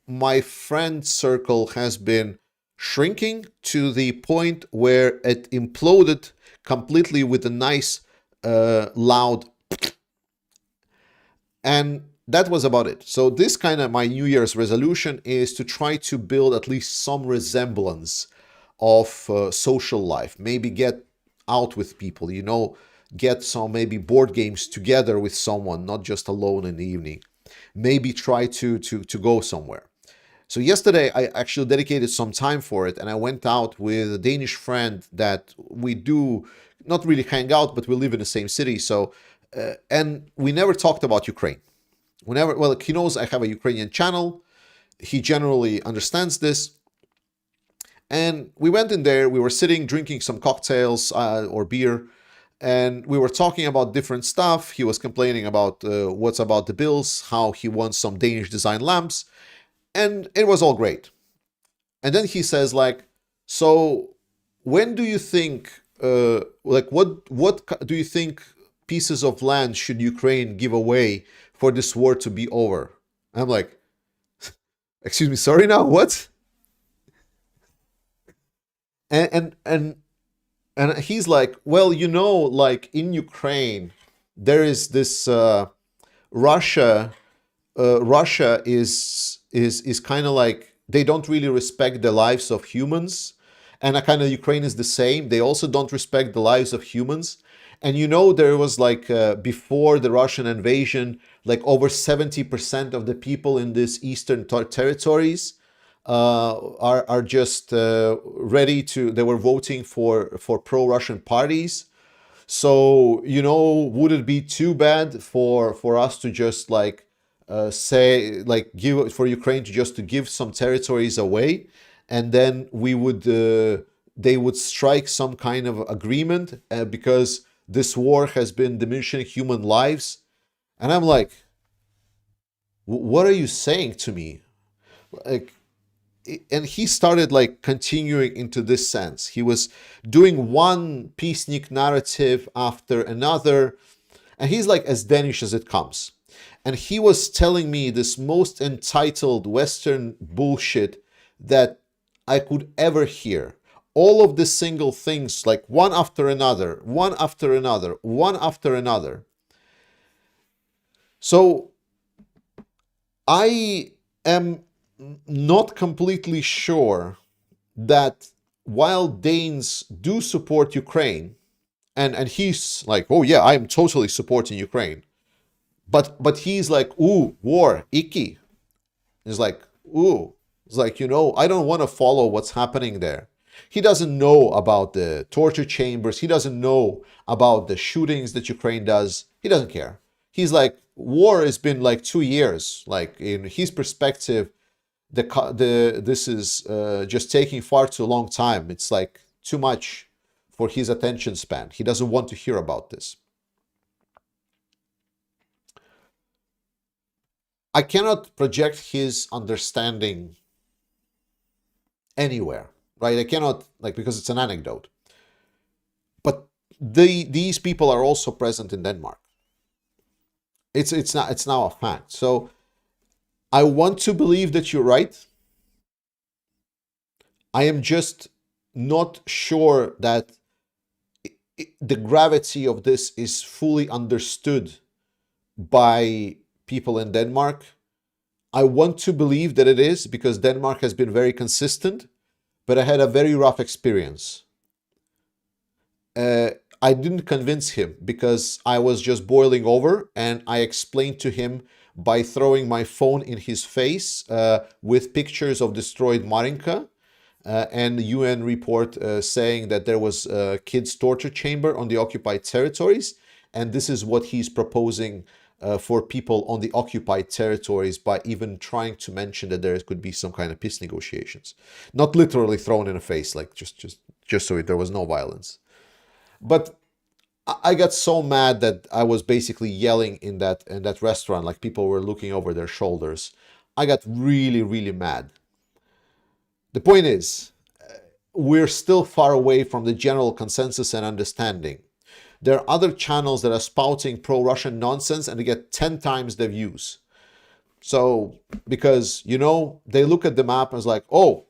my friend circle has been shrinking to the point where it imploded completely with a nice loud, and that was about it. So this kind of my New Year's resolution is to try to build at least some resemblance of social life. Maybe get out with people, you know, get some maybe board games together with someone, not just alone in the evening. Maybe try to go somewhere. So yesterday I actually dedicated some time for it, and I went out with a Danish friend that we do not really hang out, but we live in the same city. So and we never talked about Ukraine. Well, he knows I have a Ukrainian channel. He generally understands this. And we went in there, we were sitting, drinking some cocktails or beer, and we were talking about different stuff. He was complaining about what's about the bills, how he wants some Danish design lamps, and it was all great. And then he says, like, so when do you think, what do you think pieces of land should Ukraine give away for this war to be over? I'm like, excuse me, sorry now, what? And and he's like, well, like in Ukraine, there is this Russia. Russia is kind of like they don't really respect the lives of humans, and kind of Ukraine is the same. They also don't respect the lives of humans. And there was like before the Russian invasion, like over 70% of the people in these eastern territories are just ready to. They were voting for pro-Russian parties. So, would it be too bad for us to just like say like give for Ukraine to just to give some territories away, and then they would strike some kind of agreement because this war has been diminishing human lives? And I'm like, what are you saying to me? Like, and he started like continuing into this sense. He was doing one peacenik narrative after another, and he's like as Danish as it comes. And he was telling me this most entitled Western bullshit that I could ever hear. All of the single things, like one after another, one after another, one after another. So I am not completely sure that while Danes do support Ukraine, and he's like, oh yeah, I'm totally supporting Ukraine, but he's like, ooh, war, icky. He's like, ooh, it's like, I don't want to follow what's happening there. He doesn't know about the torture chambers. He doesn't know about the shootings that Ukraine does. He doesn't care. He's like, war has been like 2 years. Like in his perspective, this is just taking far too long time. It's like too much for his attention span. He doesn't want to hear about this. I cannot project his understanding anywhere, right? I cannot, like, because it's an anecdote. But these people are also present in Denmark. It's now a fact. So I want to believe that you're right. I am just not sure that the gravity of this is fully understood by people in Denmark. I want to believe that it is because Denmark has been very consistent, but I had a very rough experience. I didn't convince him because I was just boiling over, and I explained to him by throwing my phone in his face with pictures of destroyed Marinka and the UN report saying that there was a kids' torture chamber on the occupied territories, and this is what he's proposing for people on the occupied territories by even trying to mention that there could be some kind of peace negotiations. Not literally thrown in the face, like just so there was no violence. But I got so mad that I was basically yelling in that restaurant, like people were looking over their shoulders. I got really, really mad. The point is, we're still far away from the general consensus and understanding. There are other channels that are spouting pro-Russian nonsense and they get 10 times the views. So, because, they look at the map and it's like, oh,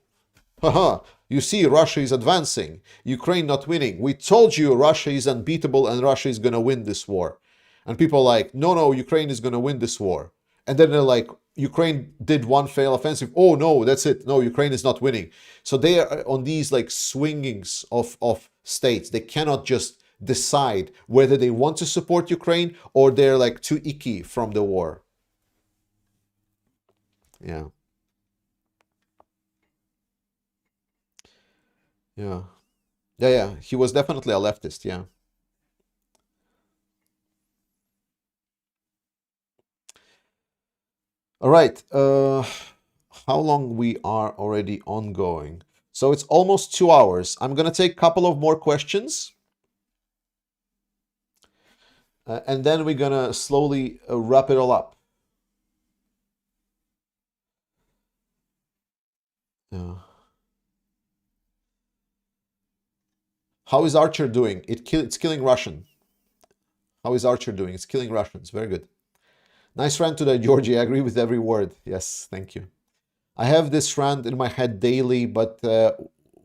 haha, you see, Russia is advancing, Ukraine not winning. We told you Russia is unbeatable and Russia is going to win this war. And people are like, no, Ukraine is going to win this war. And then they're like, Ukraine did one failed offensive. Oh, no, that's it. No, Ukraine is not winning. So they are on these like swingings of states. They cannot just decide whether they want to support Ukraine or they're like too icky from the war. Yeah. Yeah. Yeah. He was definitely a leftist. Yeah. All right. How long we are already ongoing? So it's almost 2 hours. I'm gonna take a couple of more questions, and then we're gonna slowly wrap it all up. Yeah. How is Archer doing? It's killing Russian. How is Archer doing? It's killing Russians. Very good. Nice rant today, Georgie. I agree with every word. Yes, thank you. I have this rant in my head daily, but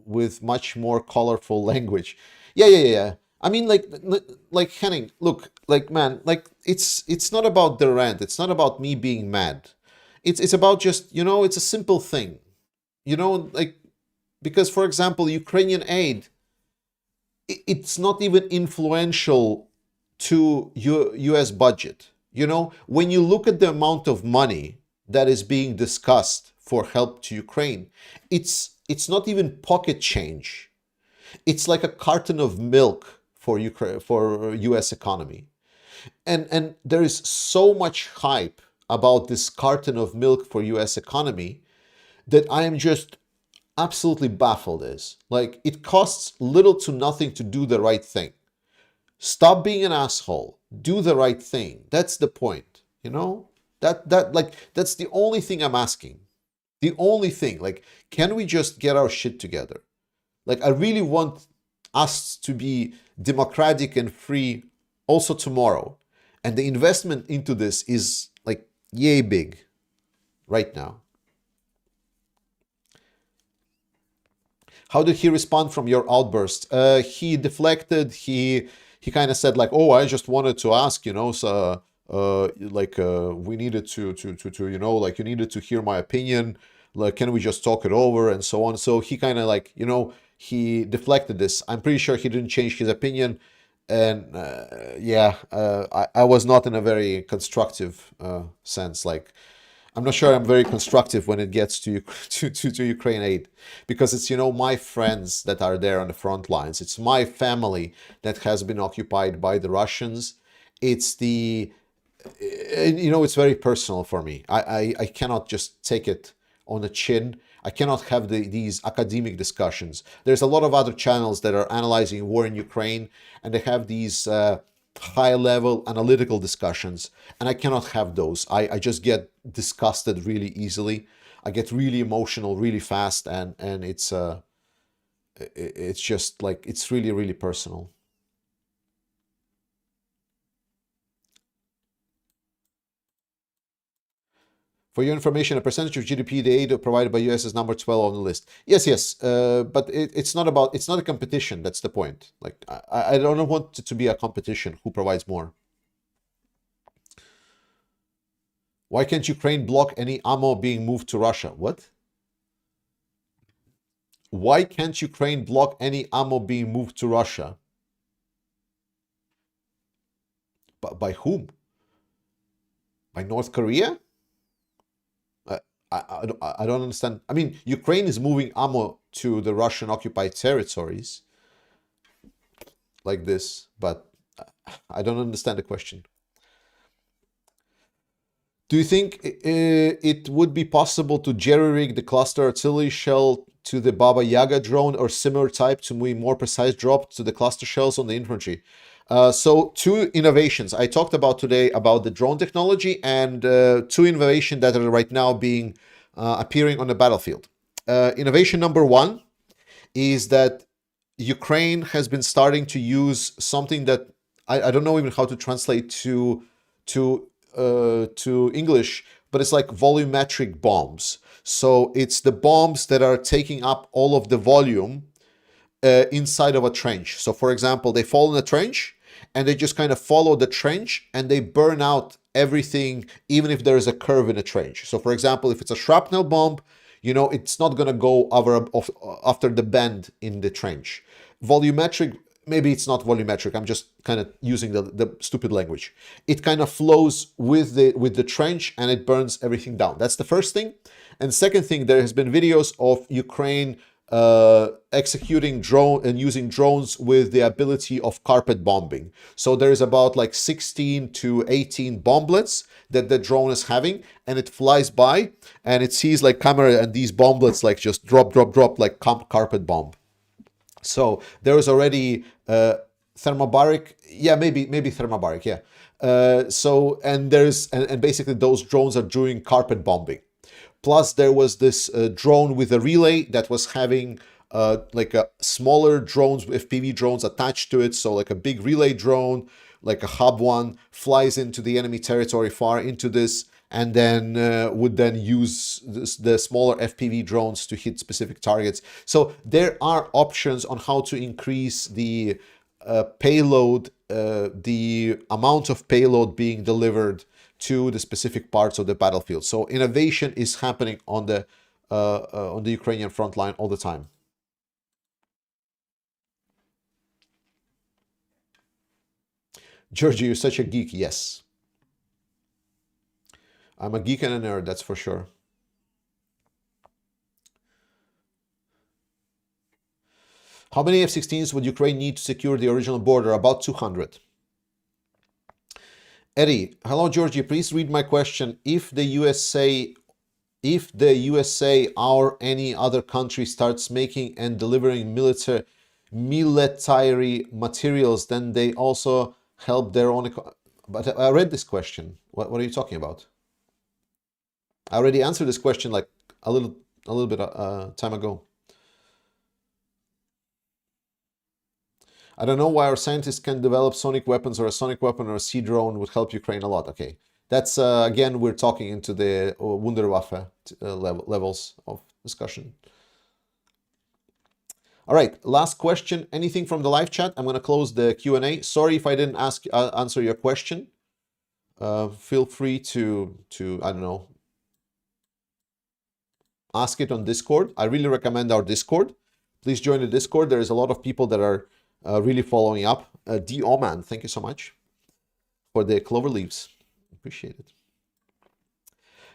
with much more colorful language. Yeah. I mean, like Henning, look, like man, like it's not about the rant. It's not about me being mad. It's about just it's a simple thing. Like because for example, Ukrainian aid, it's not even influential to U.S. budget. When you look at the amount of money that is being discussed for help to Ukraine, it's not even pocket change. It's like a carton of milk for Ukraine, for U.S. economy, and there is so much hype about this carton of milk for U.S. economy that I am just absolutely baffled. Is like it costs little to nothing to do the right thing. Stop being an asshole. Do the right thing. That's the point. That's the only thing I'm asking. The only thing. Like, can we just get our shit together? Like, I really want us to be democratic and free also tomorrow. And the investment into this is like yay big right now. How did he respond from your outburst? He deflected. He kind of said like, "Oh, I just wanted to ask, so we needed to like you needed to hear my opinion. Like, can we just talk it over and so on?" So he kind of like he deflected this. I'm pretty sure he didn't change his opinion, and I was not in a very constructive sense. Like, I'm not sure I'm very constructive when it gets to Ukraine aid, because it's my friends that are there on the front lines. It's my family that has been occupied by the Russians. It's it's very personal for me. I cannot just take it on the chin. I cannot have these academic discussions. There's a lot of other channels that are analyzing war in Ukraine, and they have these high-level analytical discussions, and I cannot have those. I just get disgusted really easily. I get really emotional really fast, and it's just like it's really, really personal. For your information, a percentage of GDP, the aid provided by US is number 12 on the list. Yes, but it's not a competition. That's the point. Like, I don't want it to be a competition. Who provides more? Why can't Ukraine block any ammo being moved to Russia? What? Why can't Ukraine block any ammo being moved to Russia? But by whom? By North Korea? I don't understand. I mean, Ukraine is moving ammo to the Russian occupied territories like this, but I don't understand the question. Do you think it would be possible to jerry-rig the cluster artillery shell to the Baba Yaga drone or similar type to be more precise drop to the cluster shells on the infantry? So two innovations I talked about today about the drone technology, and two innovations that are right now being appearing on the battlefield. Innovation number one is that Ukraine has been starting to use something that I don't know even how to translate to English, but it's like volumetric bombs. So it's the bombs that are taking up all of the volume inside of a trench. So for example, they fall in a trench and they just kind of follow the trench and they burn out everything, even if there is a curve in a trench. So for example, if it's a shrapnel bomb, it's not going to go after the bend in the trench. Volumetric, maybe it's not volumetric. I'm just kind of using the stupid language. It kind of flows with the trench and it burns everything down. That's the first thing. And second thing, there has been videos of Ukraine executing drone and using drones with the ability of carpet bombing. So there's about like 16 to 18 bomblets that the drone is having, and it flies by and it sees like camera and these bomblets like just drop like carpet bomb. So there is already thermobaric, maybe thermobaric, so and there's and basically those drones are doing carpet bombing. Plus, there was this drone with a relay that was having like a smaller drones, FPV drones attached to it. So like a big relay drone like a hub one, flies into the enemy territory far into this, and then would then use the smaller FPV drones to hit specific targets. So there are options on how to increase the payload, the amount of payload being delivered to the specific parts of the battlefield. So innovation is happening on the Ukrainian front line all the time. Georgie, you're such a geek. Yes. I'm a geek and a nerd, that's for sure. How many F-16s would Ukraine need to secure the original border? About 200. Eddie, hello Georgie, please read my question. If the USA or any other country starts making and delivering military materials, then they also help their own. But I read this question. What are you talking about? I already answered this question like a little bit time ago. I don't know why our scientists can develop sonic weapons, or a sonic weapon or a sea drone would help Ukraine a lot. Okay, that's again, we're talking into the Wunderwaffe levels of discussion. All right, last question. Anything from the live chat? I'm going to close the Q&A. Sorry if I didn't answer your question. Feel free to I don't know, ask it on Discord. I really recommend our Discord. Please join the Discord. There is a lot of people that are really following up. D. Oman, thank you so much for the clover leaves. Appreciate it.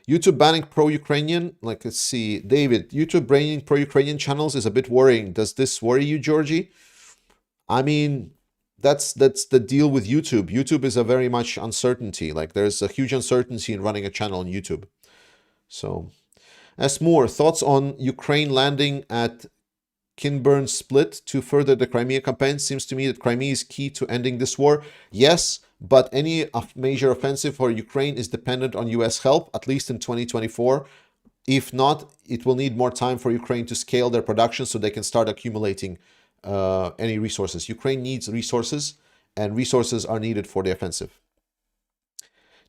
YouTube banning pro-Ukrainian. Like, let's see. David, YouTube banning pro-Ukrainian channels is a bit worrying. Does this worry you, Georgie? I mean, that's the deal with YouTube. YouTube is a very much uncertainty. Like, there's a huge uncertainty in running a channel on YouTube. So, as more thoughts on Ukraine landing at Kinburn split to further the Crimea campaign. Seems to me that Crimea is key to ending this war. Yes, but any major offensive for Ukraine is dependent on US help, at least in 2024. If not, it will need more time for Ukraine to scale their production so they can start accumulating any resources. Ukraine needs resources, and resources are needed for the offensive.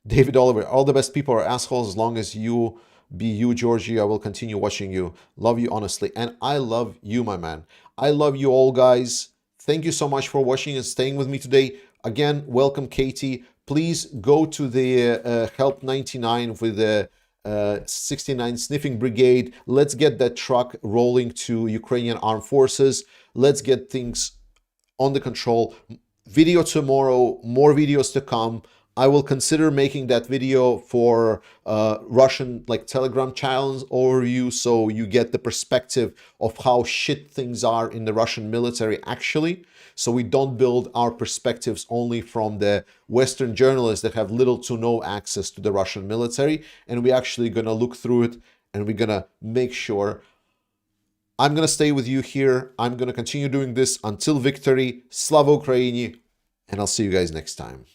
David Oliver, all the best people are assholes as long as you be you, Georgie. I will continue watching you. Love you, honestly. And I love you, my man. I love you all, guys. Thank you so much for watching and staying with me today. Again, welcome, Katie. Please go to the Help 99 with the 69 Sniffing Brigade. Let's get that truck rolling to Ukrainian Armed Forces. Let's get things under control. Video tomorrow, more videos to come. I will consider making that video for Russian like Telegram channels overview, so you get the perspective of how shit things are in the Russian military actually. So we don't build our perspectives only from the Western journalists that have little to no access to the Russian military, and we're actually gonna look through it, and we're gonna make sure. I'm gonna stay with you here. I'm gonna continue doing this until victory. Slava Ukraini, and I'll see you guys next time.